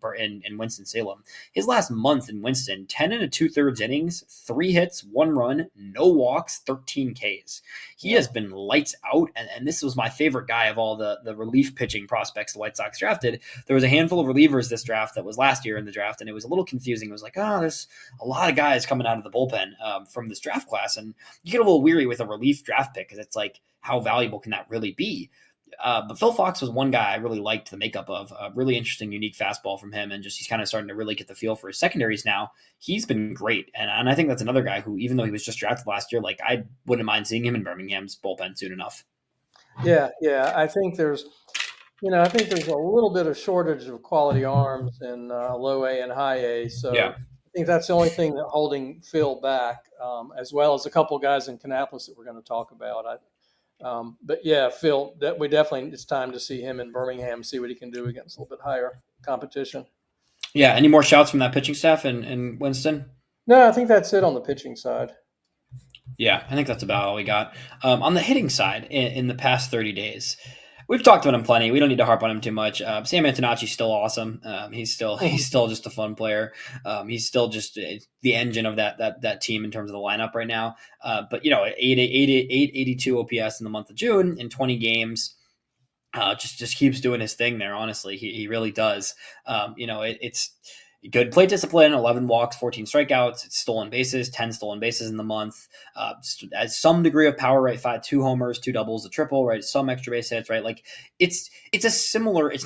Winston-Salem. His last month in Winston, 10 and 2/3 innings, 3 hits, 1 run, no walks, 13 Ks. He has been lights out, and this was my favorite guy of all the relief pitching prospects the White Sox drafted. There was a handful of relievers this draft that was last year in the draft, and it was a little confusing. It was like, there's a lot of guys coming out of the bullpen from this draft class, and you get a little weary with a relief draft pick because it's like, how valuable can that really be? But Phil Fox was one guy I really liked the makeup of. A really interesting, unique fastball from him, and just he's kind of starting to really get the feel for his secondaries now. He's been great, and I think that's another guy who, even though he was just drafted last year, like I wouldn't mind seeing him in Birmingham's bullpen soon enough. Yeah, I think there's a little bit of shortage of quality arms in low A and high A. So Yeah. I think that's the only thing that holding Phil back, as well as a couple of guys in Kannapolis that we're going to talk about. But yeah, Phil, it's time to see him in Birmingham, see what he can do against a little bit higher competition. Yeah. Any more shouts from that pitching staff in Winston? No, I think that's it on the pitching side. Yeah, I think that's about all we got. On the hitting side, in the past 30 days, we've talked about him plenty. We don't need to harp on him too much. Sam Antonacci's still awesome. He's still just a fun player. He's still just the engine of that team in terms of the lineup right now. But 882 OPS in the month of June in 20 games. Just keeps doing his thing there. Honestly, he really does. It's good plate discipline, 11 walks, 14 strikeouts, it's stolen bases, 10 stolen bases in the month. As some degree of power, right? 2 homers, 2 doubles, a triple, right? Some extra base hits, right? Like it's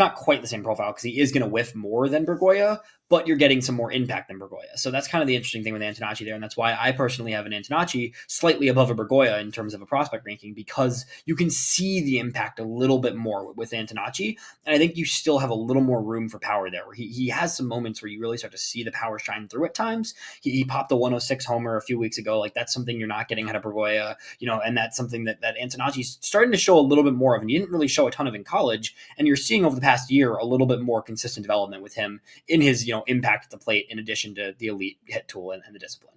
not quite the same profile because he is going to whiff more than Bergoya, but you're getting some more impact than Bergoya. So that's kind of the interesting thing with Antonacci there. And that's why I personally have an Antonacci slightly above a Bergoya in terms of a prospect ranking, because you can see the impact a little bit more with Antonacci. And I think you still have a little more room for power there, where he has some moments where you really start to see the power shine through at times. He popped a 106 homer a few weeks ago. Like that's something you're not getting out of Bergoya, and that's something that Antonacci's starting to show a little bit more of. And he didn't really show a ton of in college. And you're seeing over the past year a little bit more consistent development with him in his, impact at the plate, in addition to the elite hit tool and the discipline.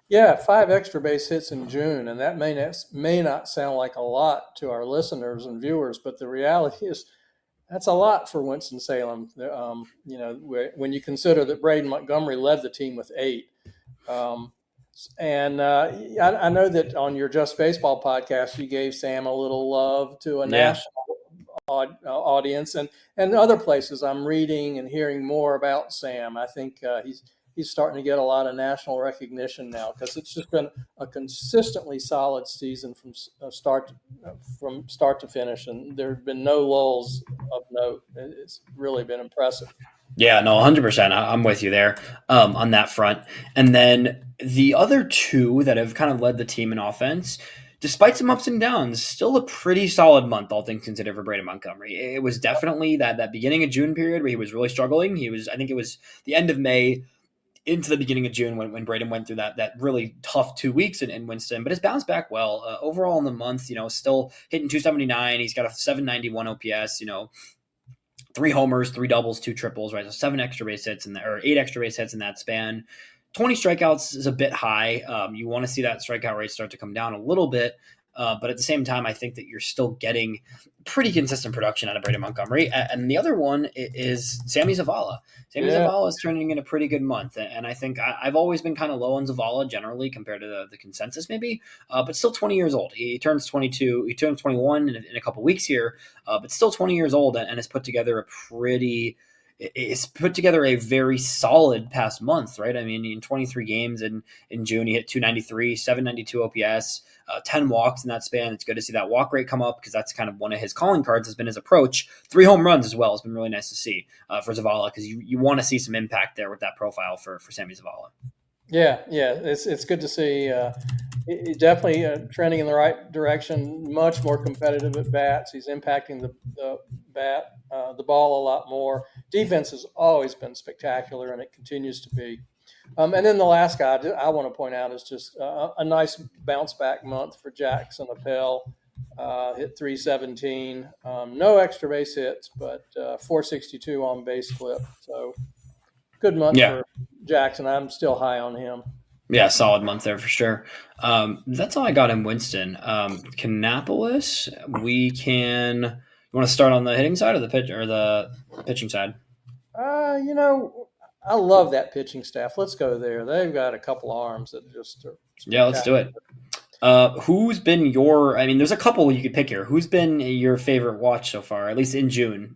Yeah, 5 extra base hits in June, and that may not sound like a lot to our listeners and viewers, but the reality is that's a lot for Winston-Salem. When you consider that Braden Montgomery led the team with 8. I know that on your Just Baseball podcast, you gave Sam a little love to a national audience, and other places I'm reading and hearing more about Sam. I think he's starting to get a lot of national recognition now, because it's just been a consistently solid season from start to finish, and there have been no lulls of note. It's really been impressive. Yeah, no, 100%. I'm with you there on that front. And then the other two that have kind of led the team in offense, despite some ups and downs, still a pretty solid month, all things considered, for Braden Montgomery. It was definitely that beginning of June period where he was really struggling. I think it was the end of May into the beginning of June when Braden went through that really tough 2 weeks in Winston, but it's bounced back well. Overall in the month, still hitting 279. He's got a 791 OPS, 3 homers, 3 doubles, 2 triples, right? So 7 extra base hits or 8 extra base hits in that span. 20 strikeouts is a bit high. You want to see that strikeout rate start to come down a little bit. But at the same time, I think that you're still getting pretty consistent production out of Brady Montgomery. And the other one is Sammy Zavala. Sammy Yeah. Zavala is turning in a pretty good month. And I think I've always been kind of low on Zavala generally compared to the consensus maybe, but still 20 years old. He turns 22, he turns 21 in a couple weeks here, but still 20 years old and has put together it's put together a very solid past month, right? I mean, in 23 games in June, he hit 293, 792 OPS, 10 walks in that span. It's good to see that walk rate come up because that's kind of one of his calling cards has been his approach. 3 home runs as well has been really nice to see for Zavala because you want to see some impact there with that profile for Sammy Zavala. Yeah, it's good to see. He's definitely trending in the right direction. Much more competitive at bats. He's impacting the ball a lot more. Defense has always been spectacular, and it continues to be. And then the last guy I want to point out is just a nice bounce back month for Jackson Appel. Hit 317. No extra base hits, but 462 on base clip. So good month for Jackson. I'm still high on him. Yeah, solid month there for sure. That's all I got in Winston. Kannapolis, we can. You want to start on the hitting side or the pitching side? I love that pitching staff. Let's go there. They've got a couple arms that just are. Yeah, let's do it. Who's been your? I mean, there's a couple you could pick here. Who's been your favorite watch so far, at least in June?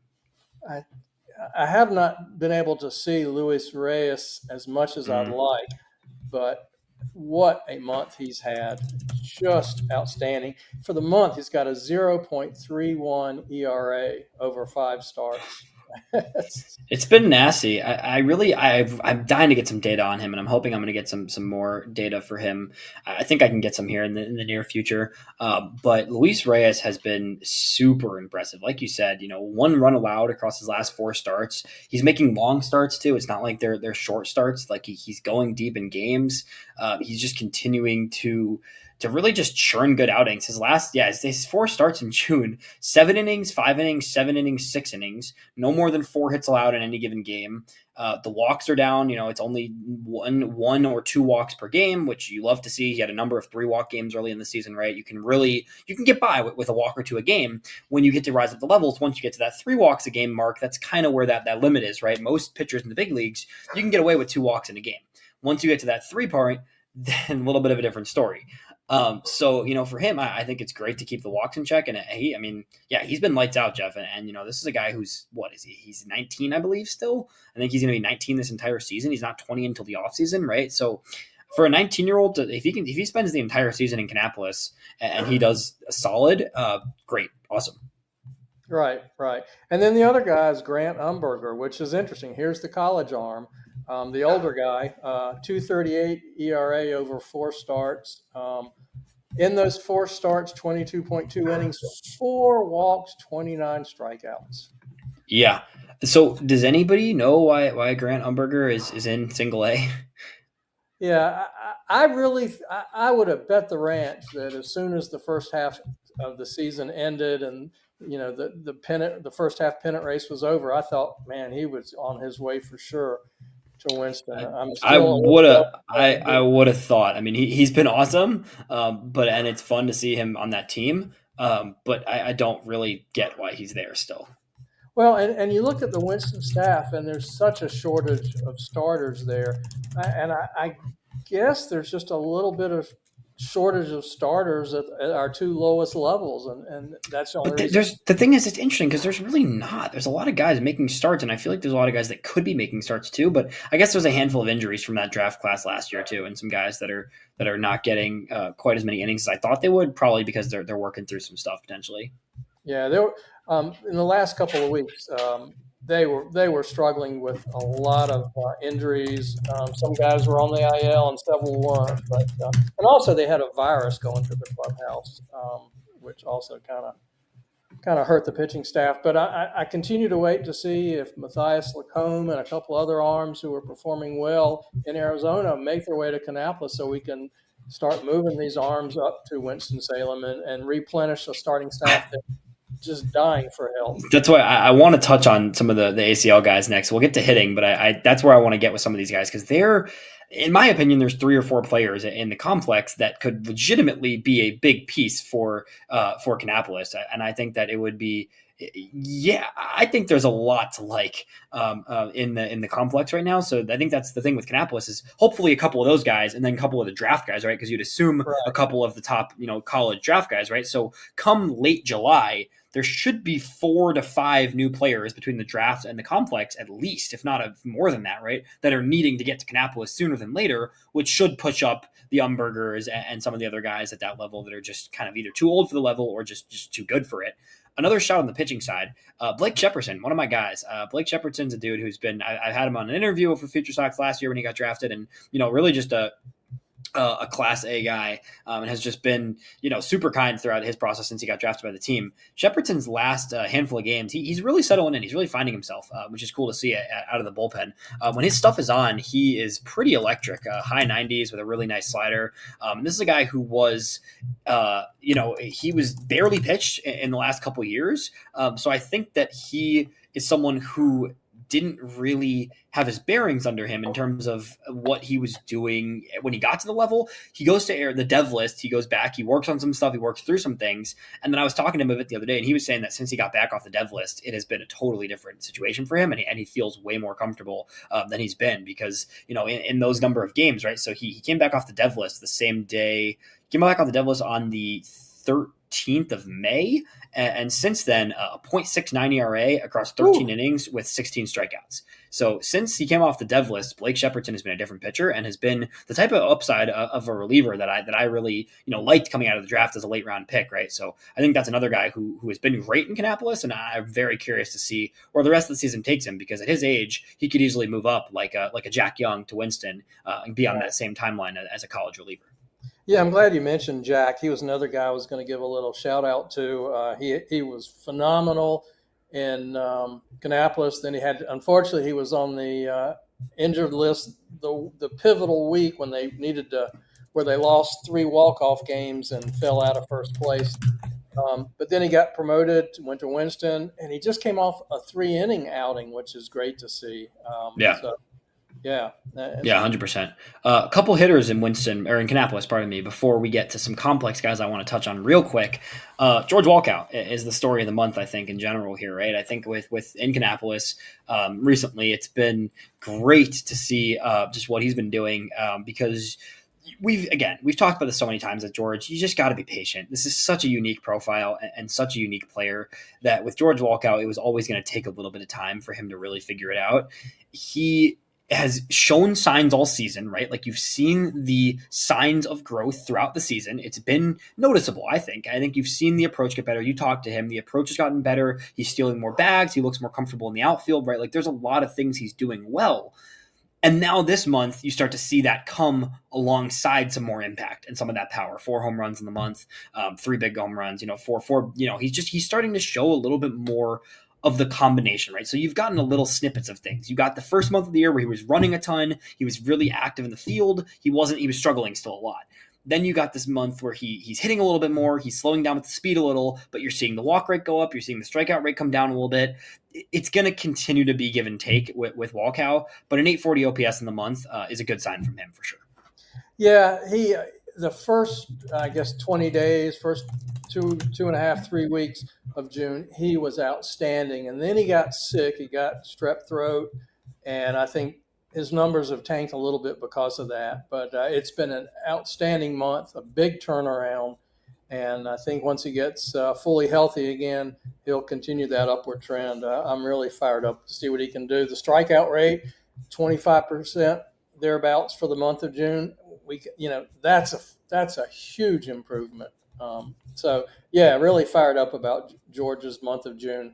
I have not been able to see Luis Reyes as much as I'd like, but what a month he's had. Just outstanding. For the month, he's got a 0.31 ERA over 5 starts. It's been nasty. I'm dying to get some data on him, and I'm hoping I'm going to get some more data for him. I think I can get some here in the near future. But Luis Reyes has been super impressive. Like you said, 1 run allowed across his last 4 starts. He's making long starts too. It's not like they're short starts. Like he's going deep in games. He's just continuing to really just churn good outings. His 4 starts in June, 7 innings, 5 innings, 7 innings, 6 innings, no more than 4 hits allowed in any given game. The walks are down. It's only one or 2 walks per game, which you love to see. He had a number of 3 walk games early in the season, right? You can get by with a walk or 2 a game. When you get to rise up the levels, once you get to that 3 walks a game mark, that's kind of where that limit is, right? Most pitchers in the big leagues, you can get away with 2 walks in a game. Once you get to that 3 point, then a little bit of a different story. So, for him, I think it's great to keep the walks in check. And he's been lights out, Jeff. And this is a guy who's, what is he? He's 19, I believe, still. I think he's going to be 19 this entire season. He's not 20 until the offseason, right? So for a 19-year-old, if he spends the entire season in Kannapolis and he does a solid, great. Awesome. Right. And then the other guy is Grant Umberger, which is interesting. Here's the college arm. The older guy, 2.38 ERA over 4 starts. In those 4 starts, 22.2 innings, 4 walks, 29 strikeouts. Yeah. So does anybody know why Grant Umberger is in Single A? Yeah, I would have bet the ranch that as soon as the first half of the season ended and the first half pennant race was over, I thought, man, he was on his way for sure to Winston. I would have thought. I mean, he's been awesome, and it's fun to see him on that team. But I don't really get why he's there still. Well, and you look at the Winston staff, and there's such a shortage of starters there, and I guess there's just a little bit of shortage of starters at our 2 lowest levels, and that's the only reason. The thing is, it's interesting because there's really not. There's a lot of guys making starts, and I feel like there's a lot of guys that could be making starts too. But I guess there's a handful of injuries from that draft class last year too, and some guys that are not getting quite as many innings as I thought they would, probably because they're working through some stuff potentially. Yeah, they were in the last couple of weeks. They were struggling with a lot of injuries. Some guys were on the IL and several weren't. But and also they had a virus going through the clubhouse, which also kind of hurt the pitching staff. But I continue to wait to see if Matthias Lacombe and a couple other arms who are performing well in Arizona make their way to Kannapolis so we can start moving these arms up to Winston-Salem and replenish the starting staff there. just dying for help. That's why I want to touch on some of the ACL guys next. We'll get to hitting, but I that's where I want to get with some of these guys because they're, in my opinion, there's 3 or 4 players in the complex that could legitimately be a big piece for Kannapolis, and I think that it would be. Yeah, I think there's a lot to like in the complex right now. So I think that's the thing with Kannapolis is hopefully a couple of those guys and then a couple of the draft guys, right? Because you'd assume Right. a couple of the top college draft guys, right? So come late July, there should be 4 to 5 new players between the draft and the complex, at least, if not more than that, right? That are needing to get to Kannapolis sooner than later, which should push up the Umbergers and some of the other guys at that level that are just kind of either too old for the level or just too good for it. Another shout on the pitching side, Blake Shepperson, one of my guys. Blake Shepperson's a dude who's been, I had him on an interview for FutureSox last year when he got drafted, and really just a Class A guy, and has just been super kind throughout his process since he got drafted by the team. Shepperton's last handful of games, he's really settling in. He's really finding himself, which is cool to see out of the bullpen. When his stuff is on, he is pretty electric. High 90s with a really nice slider. This is a guy who was, he was barely pitched in the last couple of years. So I think that he is someone who didn't really have his bearings under him in terms of what he was doing when he got to the level. He goes to the dev list. He goes back. He works on some stuff. He works through some things. And then I was talking to him a bit the other day, and he was saying that since he got back off the dev list, it has been a totally different situation for him, and he feels way more comfortable than he's been because, in those number of games, right? So he came back off the dev list the same day. Came back off the dev list on the 13th of May. And since then, a .69 ERA across 13 innings with 16 strikeouts. So since he came off the dev list, Blake Shepperton has been a different pitcher and has been the type of upside of a reliever that I really liked coming out of the draft as a late round pick, right? So I think that's another guy who has been great in Kannapolis, and I'm very curious to see where the rest of the season takes him because at his age, he could easily move up like a Jack Young to Winston and be on that same timeline as a college reliever. Yeah, I'm glad you mentioned Jack. He was another guy I was going to give a little shout out to. He was phenomenal in Kannapolis. Then unfortunately, he was on the injured list the pivotal week when they where they lost 3 walk-off games and fell out of first place. But then he got promoted, went to Winston, and he just came off a 3-inning outing, which is great to see. Yeah, 100%. A couple hitters in Winston or in Kannapolis, pardon me, before we get to some complex guys I want to touch on real quick. George Walkout is the story of the month, I think, in general here, right? I think with in Kannapolis recently, it's been great to see just what he's been doing because we've talked about this so many times that George, you just got to be patient. This is such a unique profile and such a unique player that with George Walkout, it was always going to take a little bit of time for him to really figure it out. He has shown signs all season, right? Like you've seen the signs of growth throughout the season. It's been noticeable, I think. I think you've seen the approach get better. You talk to him, the approach has gotten better. He's stealing more bags. He looks more comfortable in the outfield, right? Like there's a lot of things he's doing well. And now this month, you start to see that come alongside some more impact and some of that power. 4 home runs in the month, 3 big home runs, 4, he's starting to show a little bit more of the combination, right? So you've gotten a little snippets of things. You got the first month of the year where he was running a ton. He was really active in the field. He was struggling still a lot. Then you got this month where he's hitting a little bit more. He's slowing down with the speed a little, but you're seeing the walk rate go up. You're seeing the strikeout rate come down a little bit. It's going to continue to be give and take with Walkout, but an 840 OPS in the month is a good sign from him for sure. Yeah, the first, 20 days, first 2.5, 3 weeks of June, he was outstanding. And then he got sick. He got strep throat. And I think his numbers have tanked a little bit because of that. But it's been an outstanding month, a big turnaround. And I think once he gets fully healthy again, he'll continue that upward trend. I'm really fired up to see what he can do. The strikeout rate, 25% thereabouts for the month of June. That's a huge improvement. Really fired up about George's month of June.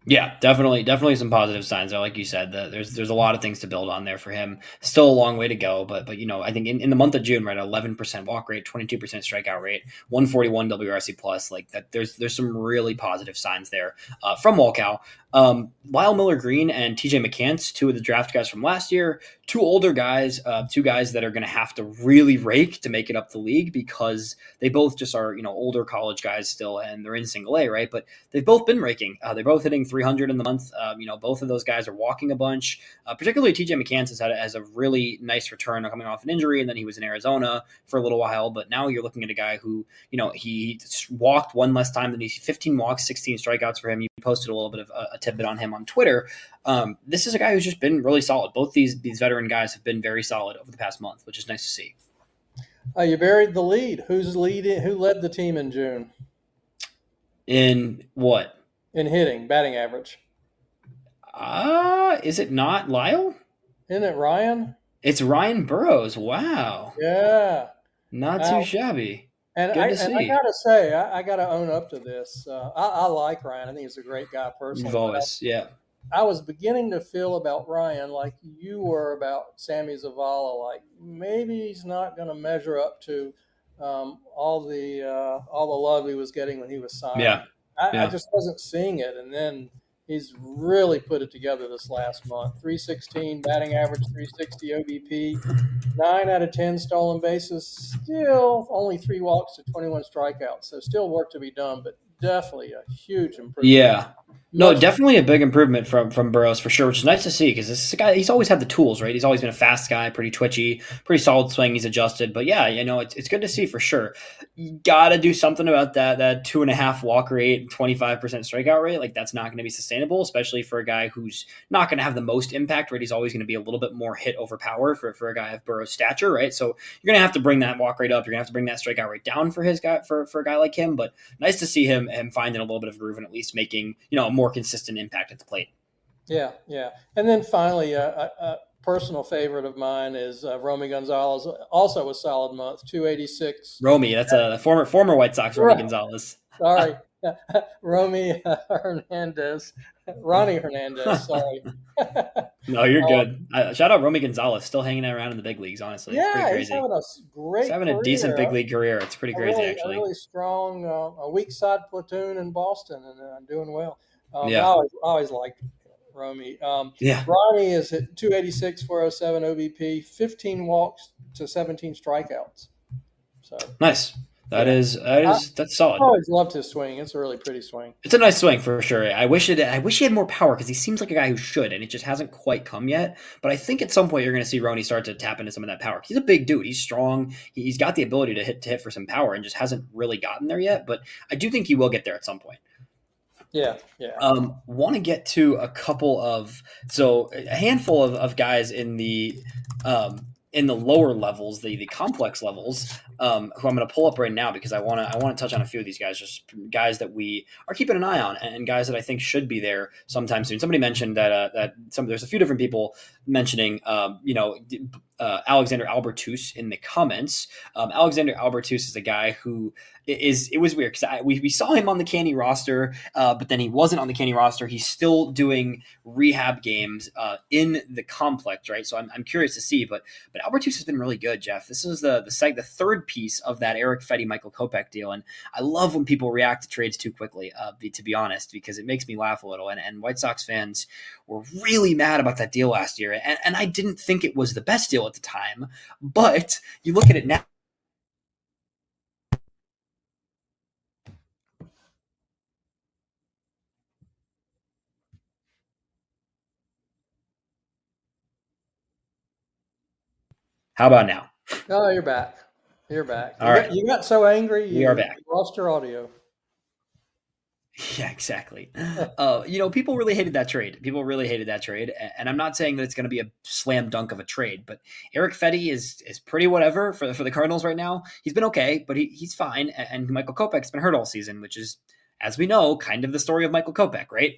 Yeah, definitely some positive signs there. Like you said, there's a lot of things to build on there for him. Still a long way to go, but I think in the month of June, right, 11% walk rate, 22% strikeout rate, 141 WRC plus, like that. There's some really positive signs there from Walkout. Lyle Miller Green and TJ McCants, two of the draft guys from last year, two older guys, two guys that are going to have to really rake to make it up the league because they both just are older college guys still, and they're in single A, right? But they've both been raking. They're both hitting 300 in the month. Both of those guys are walking a bunch. Particularly TJ McCants has a really nice return coming off an injury, and then he was in Arizona for a little while. But now you're looking at a guy who, he walked one less time than he's 15 walks, 16 strikeouts for him. You posted a little bit of a tidbit on him on Twitter. This is a guy who's just been really solid. Both these veteran guys have been very solid over the past month, which is nice to see. You buried the lead. Who's leading? Who led the team in June? In what? In hitting, batting average. Is it not Lyle? Isn't it Ryan? It's Ryan Burroughs. Wow. Yeah. Not too shabby. And Good to see. I gotta say, I gotta own up to this. I like Ryan. I think he's a great guy personally. You've always, yeah. I was beginning to feel about Ryan like you were about Sammy Zavala. Like maybe he's not going to measure up to all the love he was getting when he was signed. Yeah. I just wasn't seeing it, and then he's really put it together this last month. 316 batting average, 360 OBP, 9 out of 10 stolen bases. Still only 3 walks to 21 strikeouts. So still work to be done, but definitely a huge improvement. Yeah. No, definitely a big improvement from Burroughs for sure, which is nice to see because this is a guy, he's always had the tools, right? He's always been a fast guy, pretty twitchy, pretty solid swing. He's adjusted. But yeah, it's good to see for sure. You got to do something about that 2.5 walk rate, 25% strikeout rate. Like that's not going to be sustainable, especially for a guy who's not going to have the most impact, right? He's always going to be a little bit more hit over power for a guy of Burroughs' stature, right? So you're going to have to bring that walk rate up. You're going to have to bring that strikeout rate down for his guy, for a guy like him. But nice to see him finding a little bit of groove and at least making, a more consistent impact at the plate. Yeah. And then finally, a personal favorite of mine is Romy Gonzalez. Also a solid month, 286. Romy, that's a former White Sox, Romy Gonzalez. Sorry, Romy Hernandez. Ronnie Hernandez, sorry. No, you're good. Shout out Romy Gonzalez, still hanging around in the big leagues, honestly. Yeah, it's pretty crazy. He's having a decent big league career. It's pretty crazy, actually. A really strong, a weak side platoon in Boston, and doing well. Yeah. I always liked Romy. Yeah. Ronnie is at 286, 407 OBP, 15 walks to 17 strikeouts. So nice. That's solid. I always loved his swing. It's a really pretty swing. It's a nice swing for sure. I wish he had more power because he seems like a guy who should, and it just hasn't quite come yet. But I think at some point you're going to see Ronnie start to tap into some of that power. He's a big dude. He's strong. He's got the ability to hit for some power, and just hasn't really gotten there yet. But I do think he will get there at some point. Yeah. Want to get to a handful of guys in the lower levels, the complex levels, who I'm going to pull up right now because I want to touch on a few of these guys, just guys that we are keeping an eye on and guys that I think should be there sometime soon. Somebody mentioned that there's a few different people mentioning, Alexander Albertus in the comments. Alexander Albertus is a guy who it was weird because we saw him on the Canny roster, but then he wasn't on the Canny roster. He's still doing rehab games in the complex, right? So I'm curious to see, but Albertus has been really good, Jeff. This is the third piece of that Eric Fetty, Michael Kopech deal, and I love when people react to trades too quickly, to be honest, because it makes me laugh a little. And White Sox fans were really mad about that deal last year, and I didn't think it was the best deal at the time, but you look at it now. How about now? Oh, you're back. All right. You got so angry. We are back. Lost your audio. Yeah, exactly. People really hated that trade. And I'm not saying that it's going to be a slam dunk of a trade, but Eric Fetty is pretty whatever for the Cardinals right now. He's been okay, but he's fine. And Michael Kopech's been hurt all season, which is, as we know, kind of the story of Michael Kopech, right?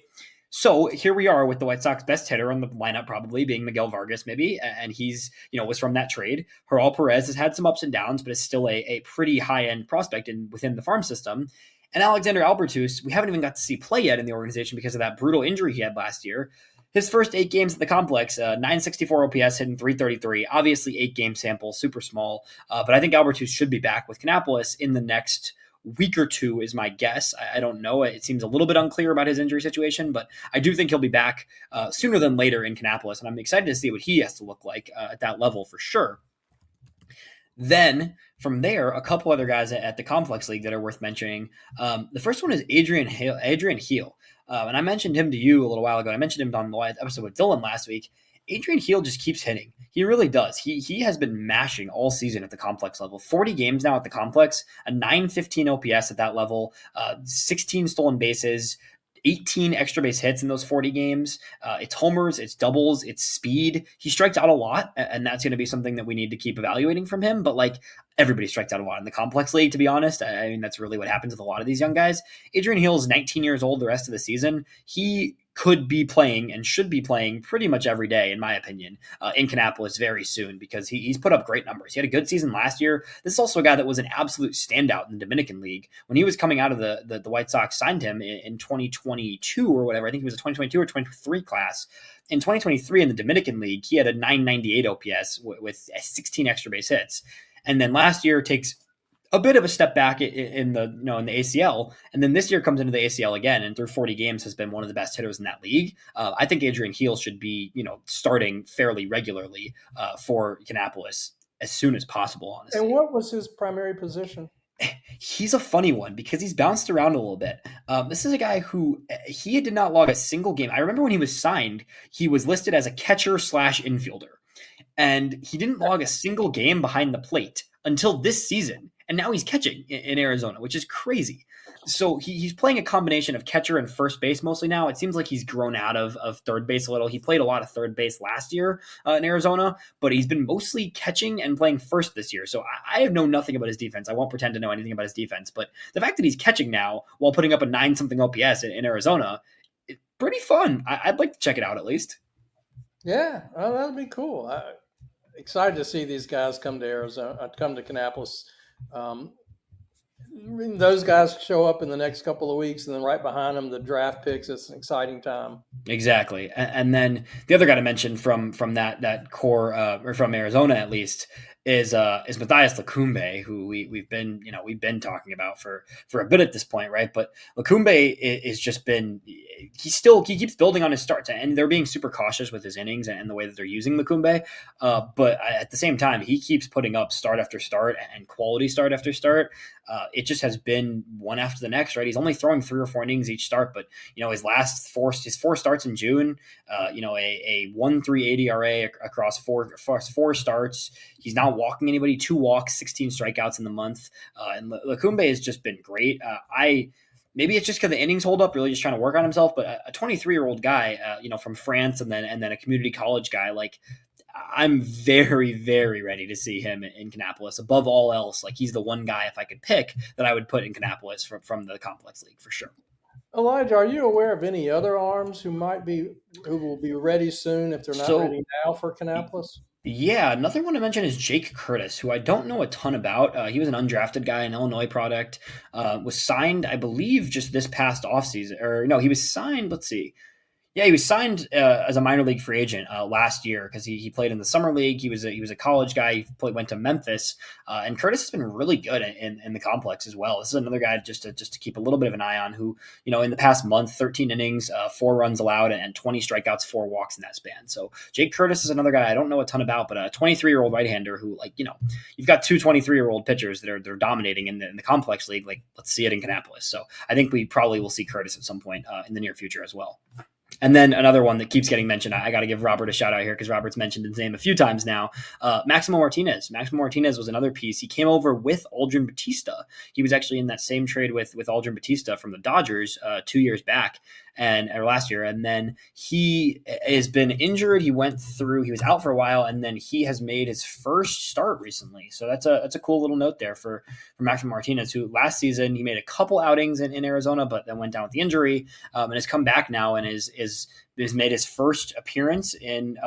So here we are with the White Sox best hitter on the lineup, probably being Miguel Vargas, maybe, and he's was from that trade. Gerald Perez has had some ups and downs, but is still a pretty high end prospect within the farm system. And Alexander Albertus, we haven't even got to see play yet in the organization because of that brutal injury he had last year. His first 8 games at the complex, 964 OPS, hitting 333. Obviously, 8-game sample, super small. But I think Albertus should be back with Kannapolis in the next week or two is my guess. I don't know. It seems a little bit unclear about his injury situation, but I do think he'll be back sooner than later in Kannapolis. And I'm excited to see what he has to look like at that level for sure. Then from there, a couple other guys at the Complex League that are worth mentioning. The first one is Adrian Heel. And I mentioned him to you a little while ago. I mentioned him on the episode with Dylan last week. Adrian Heel just keeps hitting. He really does. He has been mashing all season at the complex level. 40 games now at the complex, a 915 OPS at that level, 16 stolen bases, 18 extra base hits in those 40 games. It's homers, it's doubles, it's speed. He strikes out a lot, and that's going to be something that we need to keep evaluating from him. But like everybody strikes out a lot in the complex league, to be honest. I mean, that's really what happens with a lot of these young guys. Adrian Hill is 19 years old the rest of the season. He could be playing and should be playing pretty much every day, in my opinion, in Kannapolis very soon because he's put up great numbers. He had a good season last year. This is also a guy that was an absolute standout in the Dominican League. When he was coming out of the White Sox signed him in 2022 or whatever. I think he was a 2022 or 2023 class. In 2023 in the Dominican League, he had a 998 OPS with 16 extra base hits. And then last year takes a bit of a step back in the ACL, and then this year comes into the ACL again, and through 40 games has been one of the best hitters in that league. I think Adrian Heel should be starting fairly regularly for Kannapolis as soon as possible. Honestly, and what was his primary position? He's a funny one because he's bounced around a little bit. This is a guy who he did not log a single game. I remember when he was signed, he was listed as a catcher / infielder, and he didn't log a single game behind the plate until this season. And now he's catching in Arizona, which is crazy. So he's playing a combination of catcher and first base mostly now. It seems like he's grown out of third base a little. He played a lot of third base last year in Arizona, but he's been mostly catching and playing first this year. So I have known nothing about his defense. I won't pretend to know anything about his defense, but the fact that he's catching now while putting up a 9-something OPS in Arizona, it's pretty fun. I'd like to check it out at least. Yeah, well, that'd be cool. Excited to see these guys come to Arizona, come to Kannapolis. Those guys show up in the next couple of weeks, and then right behind them, the draft picks. It's an exciting time. Exactly, and then the other guy to mention from that core or from Arizona at least is Matthias Lecumbe, who we've been talking about for a bit at this point, right? But Lecumbe is just been he keeps building on his starts, and they're being super cautious with his innings and the way that they're using Lecumbe. But at the same time, he keeps putting up start after start and quality start after start. It just has been one after the next, right? He's only throwing 3 or 4 innings each start, but his 4 starts in June, a 1.38 ERA across four starts. He's not walking anybody, 2 walks, 16 strikeouts in the month. And Lecumbe has just been great. Maybe it's just because the innings hold up, really just trying to work on himself. But a 23-year-old guy, from France, and then a community college guy, like I'm very, very ready to see him in Kannapolis. Above all else, like he's the one guy, if I could pick, that I would put in Kannapolis from the Complex League for sure. Elijah, are you aware of any other arms who will be ready soon if they're not ready now for Kannapolis? Yeah, another one to mention is Jake Curtis, who I don't know a ton about. He was an undrafted guy, an Illinois product, was signed, I believe, just this past offseason. Or no, he was signed, let's see. Yeah, he was signed as a minor league free agent last year because he played in the summer league. He was a college guy. He went to Memphis, and Curtis has been really good in the complex as well. This is another guy just to keep a little bit of an eye on. Who in the past month, 13 innings, 4 runs allowed, and 20 strikeouts, 4 walks in that span. So Jake Curtis is another guy I don't know a ton about, but a 23-year-old right-hander who you've got 2 23-year-old pitchers that are dominating in the complex league. Like let's see it in Kannapolis. So I think we probably will see Curtis at some point in the near future as well. And then another one that keeps getting mentioned, I got to give Robert a shout out here because Robert's mentioned his name a few times now. Maximo Martinez. Maximo Martinez was another piece. He came over with Aldrin Batista. He was actually in that same trade with Aldrin Batista from the Dodgers 2 years back. or last year, and then he has been injured. He was out for a while, and then he has made his first start recently. So that's a cool little note there for Maximo Martinez, who last season he made a couple outings in Arizona, but then went down with the injury, and has come back now and is made his first appearance in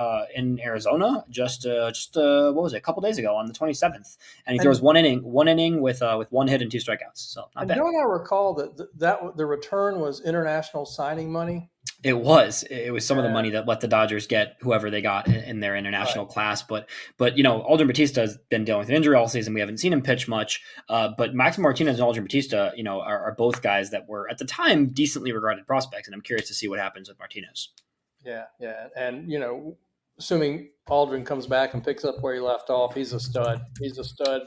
Arizona just what was it, a couple days ago on the 27th, and he throws one inning with 1 hit and 2 strikeouts. So not bad. Don't I recall that the return was international signing money? It was some of the money that let the Dodgers get whoever they got in their international class. But Aldrin Batista has been dealing with an injury all season. We haven't seen him pitch much. But Maximo Martinez and Aldrin Batista, are both guys that were at the time decently regarded prospects, and I'm curious to see what happens with Martinez. Yeah, and assuming Aldrin comes back and picks up where he left off, he's a stud. He's a stud.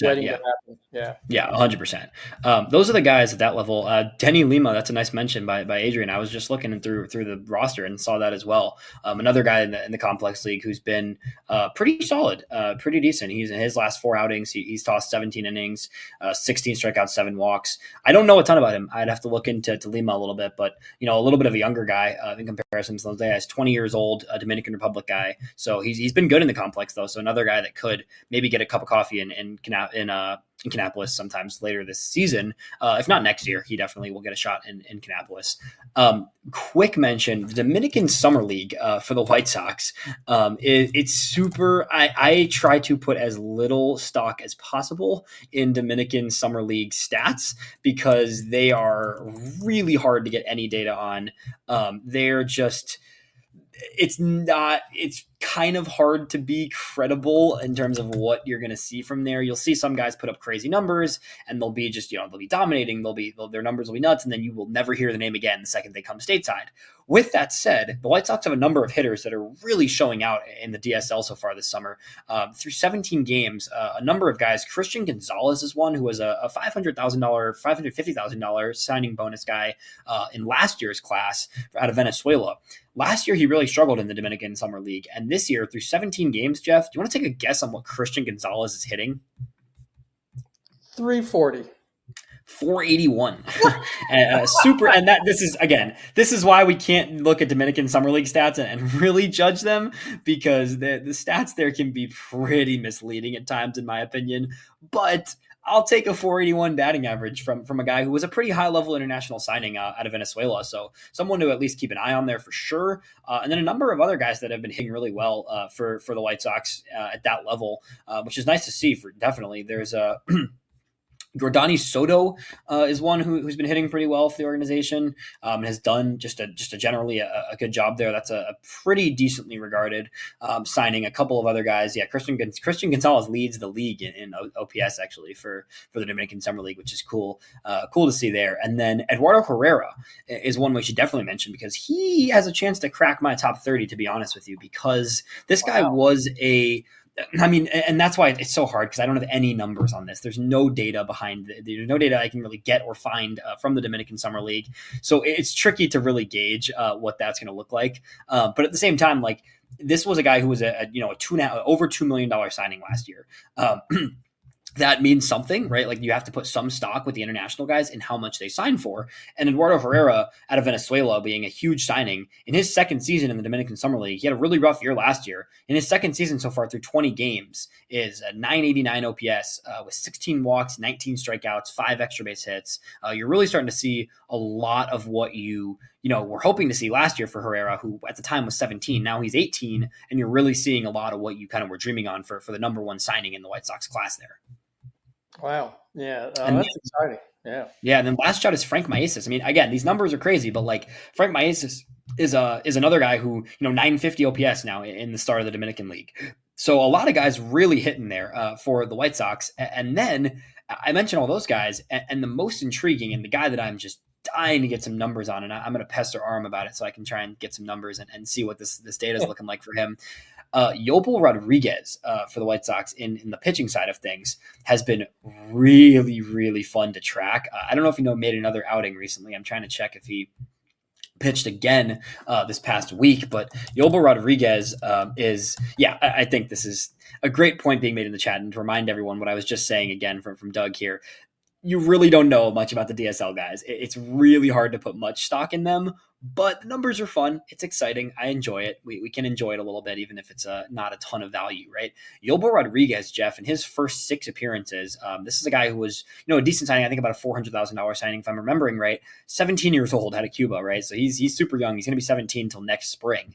Waiting to happen. Yeah, 100%. Those are the guys at that level. Denny Lima, that's a nice mention by Adrian. I was just looking through the roster and saw that as well. Another guy in the complex league who's been pretty solid, pretty decent. He's in his last 4 outings. He's tossed 17 innings, 16 strikeouts, 7 walks. I don't know a ton about him. I'd have to look into Lima a little bit, but a little bit of a younger guy in comparison to those guys. 20 years old, a Dominican Republic guy. So he's been good in the complex though. So another guy that could maybe get a cup of coffee in Kannapolis sometimes later this season. If not next year, he definitely will get a shot in Kannapolis. Quick mention, the Dominican Summer League for the White Sox. It's super, I try to put as little stock as possible in Dominican Summer League stats because they are really hard to get any data on. They're just, it's kind of hard to be credible in terms of what you're going to see from there. You'll see some guys put up crazy numbers and they'll be just, they'll be dominating. Their numbers will be nuts. And then you will never hear the name again the second they come stateside. With that said, the White Sox have a number of hitters that are really showing out in the DSL so far this summer. Through 17 games, a number of guys. Christian Gonzalez is one who was a $550,000 signing bonus guy in last year's class out of Venezuela. Last year, he really struggled in the Dominican Summer League. And this year, through 17 games, Jeff, do you want to take a guess on what Christian Gonzalez is hitting? 340. 481. Super. And this is why we can't look at Dominican Summer League stats and really judge them, because the stats there can be pretty misleading at times, in my opinion. But I'll take a 481 batting average from a guy who was a pretty high level international signing out of Venezuela. So someone to at least keep an eye on there for sure. And then a number of other guys that have been hitting really well for the White Sox at that level, which is nice to see. For definitely, there's a Jordani Soto is one who's been hitting pretty well for the organization and has done just a generally a good job there. That's a pretty decently regarded signing. A couple of other guys. Yeah, Christian Gonzalez leads the league in OPS actually for the Dominican Summer League, which is cool. Cool to see there. And then Eduardo Herrera is one we should definitely mention because he has a chance to crack my top 30, to be honest with you, because this guy was and that's why it's so hard, because I don't have any numbers on this. There's no data there's no data I can really get or find from the Dominican Summer League. So it's tricky to really gauge what that's going to look like. But at the same time, like, this was a guy who was over $2 million signing last year. That means something, right? Like, you have to put some stock with the international guys in how much they sign for. And Eduardo Herrera out of Venezuela being a huge signing in his second season in the Dominican Summer League. He had a really rough year last year. In his second season so far through 20 games is a 989 OPS with 16 walks, 19 strikeouts, 5 extra base hits. You're really starting to see a lot of what we're hoping to see last year for Herrera, who at the time was 17. Now he's 18, and you're really seeing a lot of what you kind of were dreaming on for the number one signing in the White Sox class there. Wow. Yeah. That's exciting. Yeah. Yeah. And then last shot is Frank Maesis. I mean, again, these numbers are crazy, but like, Frank Maesis is another guy who, 950 OPS now in the start of the Dominican League. So a lot of guys really hitting there for the White Sox. And then I mentioned all those guys, and the most intriguing, and the guy that I'm just dying to get some numbers on, and I'm going to pester Arm about it so I can try and get some numbers and see what this data is looking like for him. Yobel Rodriguez for the White Sox in the pitching side of things has been really, really fun to track. I don't know if made another outing recently. I'm trying to check if he pitched again this past week, but Yobel Rodriguez I think this is a great point being made in the chat, and to remind everyone what I was just saying again from Doug here. you really don't know much about the DSL guys. It's really hard to put much stock in them, but the numbers are fun. It's exciting. I enjoy it. We can enjoy it a little bit, even if it's not a ton of value, right? Yolbo Rodriguez, Jeff, in his first 6 appearances, this is a guy who was, a decent signing. I think about a $400,000 signing, if I'm remembering right. 17 years old, out of Cuba, right? So he's super young. He's going to be 17 until next spring.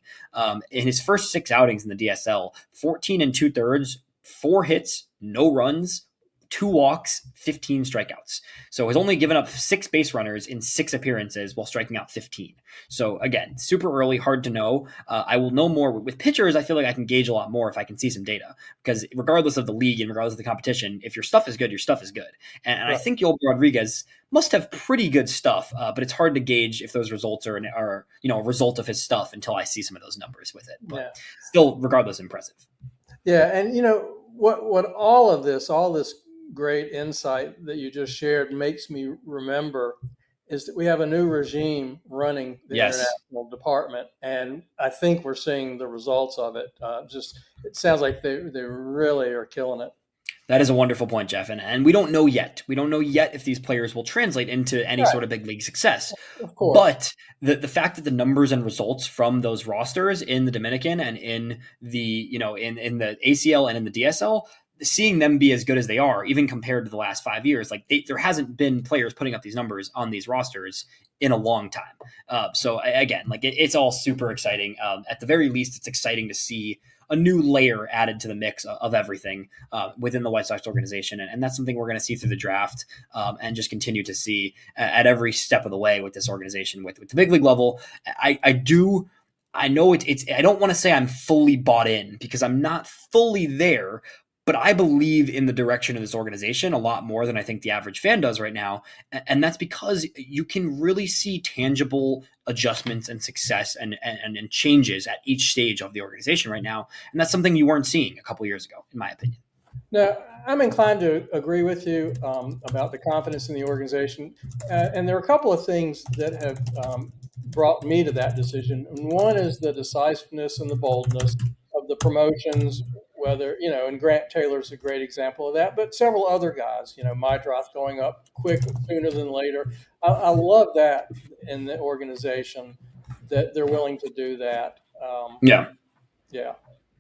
In his first 6 outings in the DSL, 14 and 2/3, 4 hits, no runs, 2 walks, 15 strikeouts. So has only given up 6 base runners in 6 appearances while striking out 15. So again, super early, hard to know. I will know more with pitchers. I feel like I can gauge a lot more if I can see some data, because regardless of the league and regardless of the competition, if your stuff is good, your stuff is good. And right. I think Yolbo Rodriguez must have pretty good stuff, but it's hard to gauge if those results are a result of his stuff until I see some of those numbers with it. But still, regardless, impressive. Yeah, and what all this great insight that you just shared makes me remember is that we have a new regime running the international department, and I think we're seeing the results of it. It sounds like they really are killing it. That is a wonderful point, Jeff. And we don't know yet. We don't know yet if these players will translate into any sort of big league success. Of course. But the fact that the numbers and results from those rosters in the Dominican and in the, in the ACL and in the DSL, seeing them be as good as they are, even compared to the last 5 years, like there hasn't been players putting up these numbers on these rosters in a long time. So again, like it's all super exciting. At the very least, it's exciting to see a new layer added to the mix of everything within the White Sox organization. And that's something we're going to see through the draft and just continue to see at every step of the way with this organization, with the big league level. I know I don't want to say I'm fully bought in, because I'm not fully there, but I believe in the direction of this organization a lot more than I think the average fan does right now. And that's because you can really see tangible adjustments and success and changes at each stage of the organization right now. And that's something you weren't seeing a couple years ago, in my opinion. Now, I'm inclined to agree with you about the confidence in the organization. And there are a couple of things that have brought me to that decision. And one is the decisiveness and the boldness of the promotions, whether, and Grant Taylor's a great example of that, but several other guys, Mydroth going up quick, sooner than later. I love that in the organization, that they're willing to do that. Yeah.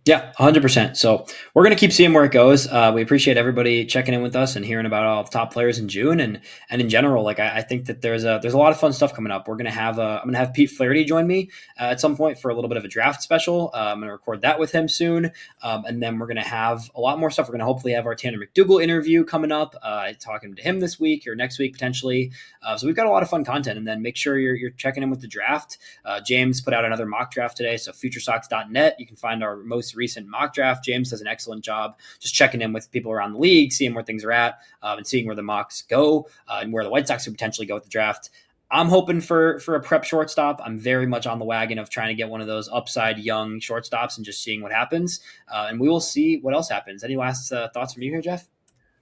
100%. So we're going to keep seeing where it goes. We appreciate everybody checking in with us and hearing about all the top players in June and in general. Like I think that there's a lot of fun stuff coming up. We're going to have I'm going to have Pete Flaherty join me at some point for a little bit of a draft special. I'm going to record that with him soon, and then we're going to have a lot more stuff. We're going to hopefully have our Tanner McDougal interview coming up. Talking to him this week or next week potentially. So we've got a lot of fun content. And then make sure you're checking in with the draft. James put out another mock draft today, so FutureSox.net. You can find our most recent mock draft. James does an excellent job just checking in with people around the league, seeing where things are at, and seeing where the mocks go and where the White Sox could potentially go with the draft. I'm hoping for a prep shortstop. I'm very much on the wagon of trying to get one of those upside young shortstops and just seeing what happens. And we will see what else happens. Any last thoughts from you here, Jeff?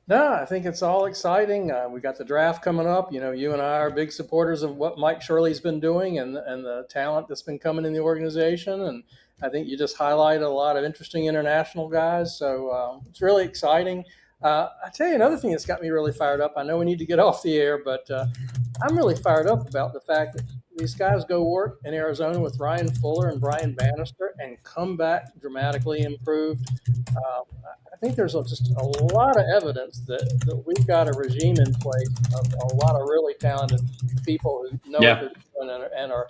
No, I think it's all exciting. We got the draft coming up. You and I are big supporters of what Mike Shirley's been doing and the talent that's been coming in the organization. And I think you just highlighted a lot of interesting international guys. So it's really exciting. I tell you another thing that's got me really fired up. I know we need to get off the air, but I'm really fired up about the fact that these guys go work in Arizona with Ryan Fuller and Brian Bannister and come back dramatically improved. I think there's just a lot of evidence that we've got a regime in place of a lot of really talented people who know what they're doing and are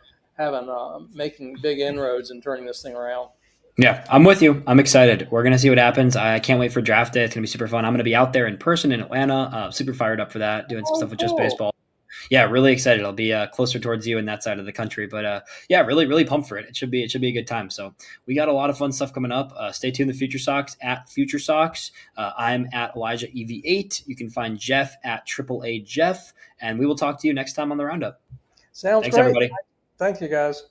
making big inroads and turning this thing around. Yeah, I'm with you. I'm excited. We're going to see what happens. I can't wait for draft day. It's going to be super fun. I'm going to be out there in person in Atlanta. Super fired up for that, doing some stuff with Just Baseball. Yeah, really excited. I'll be closer towards you in that side of the country. But yeah, really, really pumped for it. It should be a good time. So we got a lot of fun stuff coming up. Stay tuned to Future Sox at Future Sox. I'm at Elijah EV8. You can find Jeff at AAA Jeff. And we will talk to you next time on the Roundup. Sounds Thanks, great. everybody. Thank you, guys.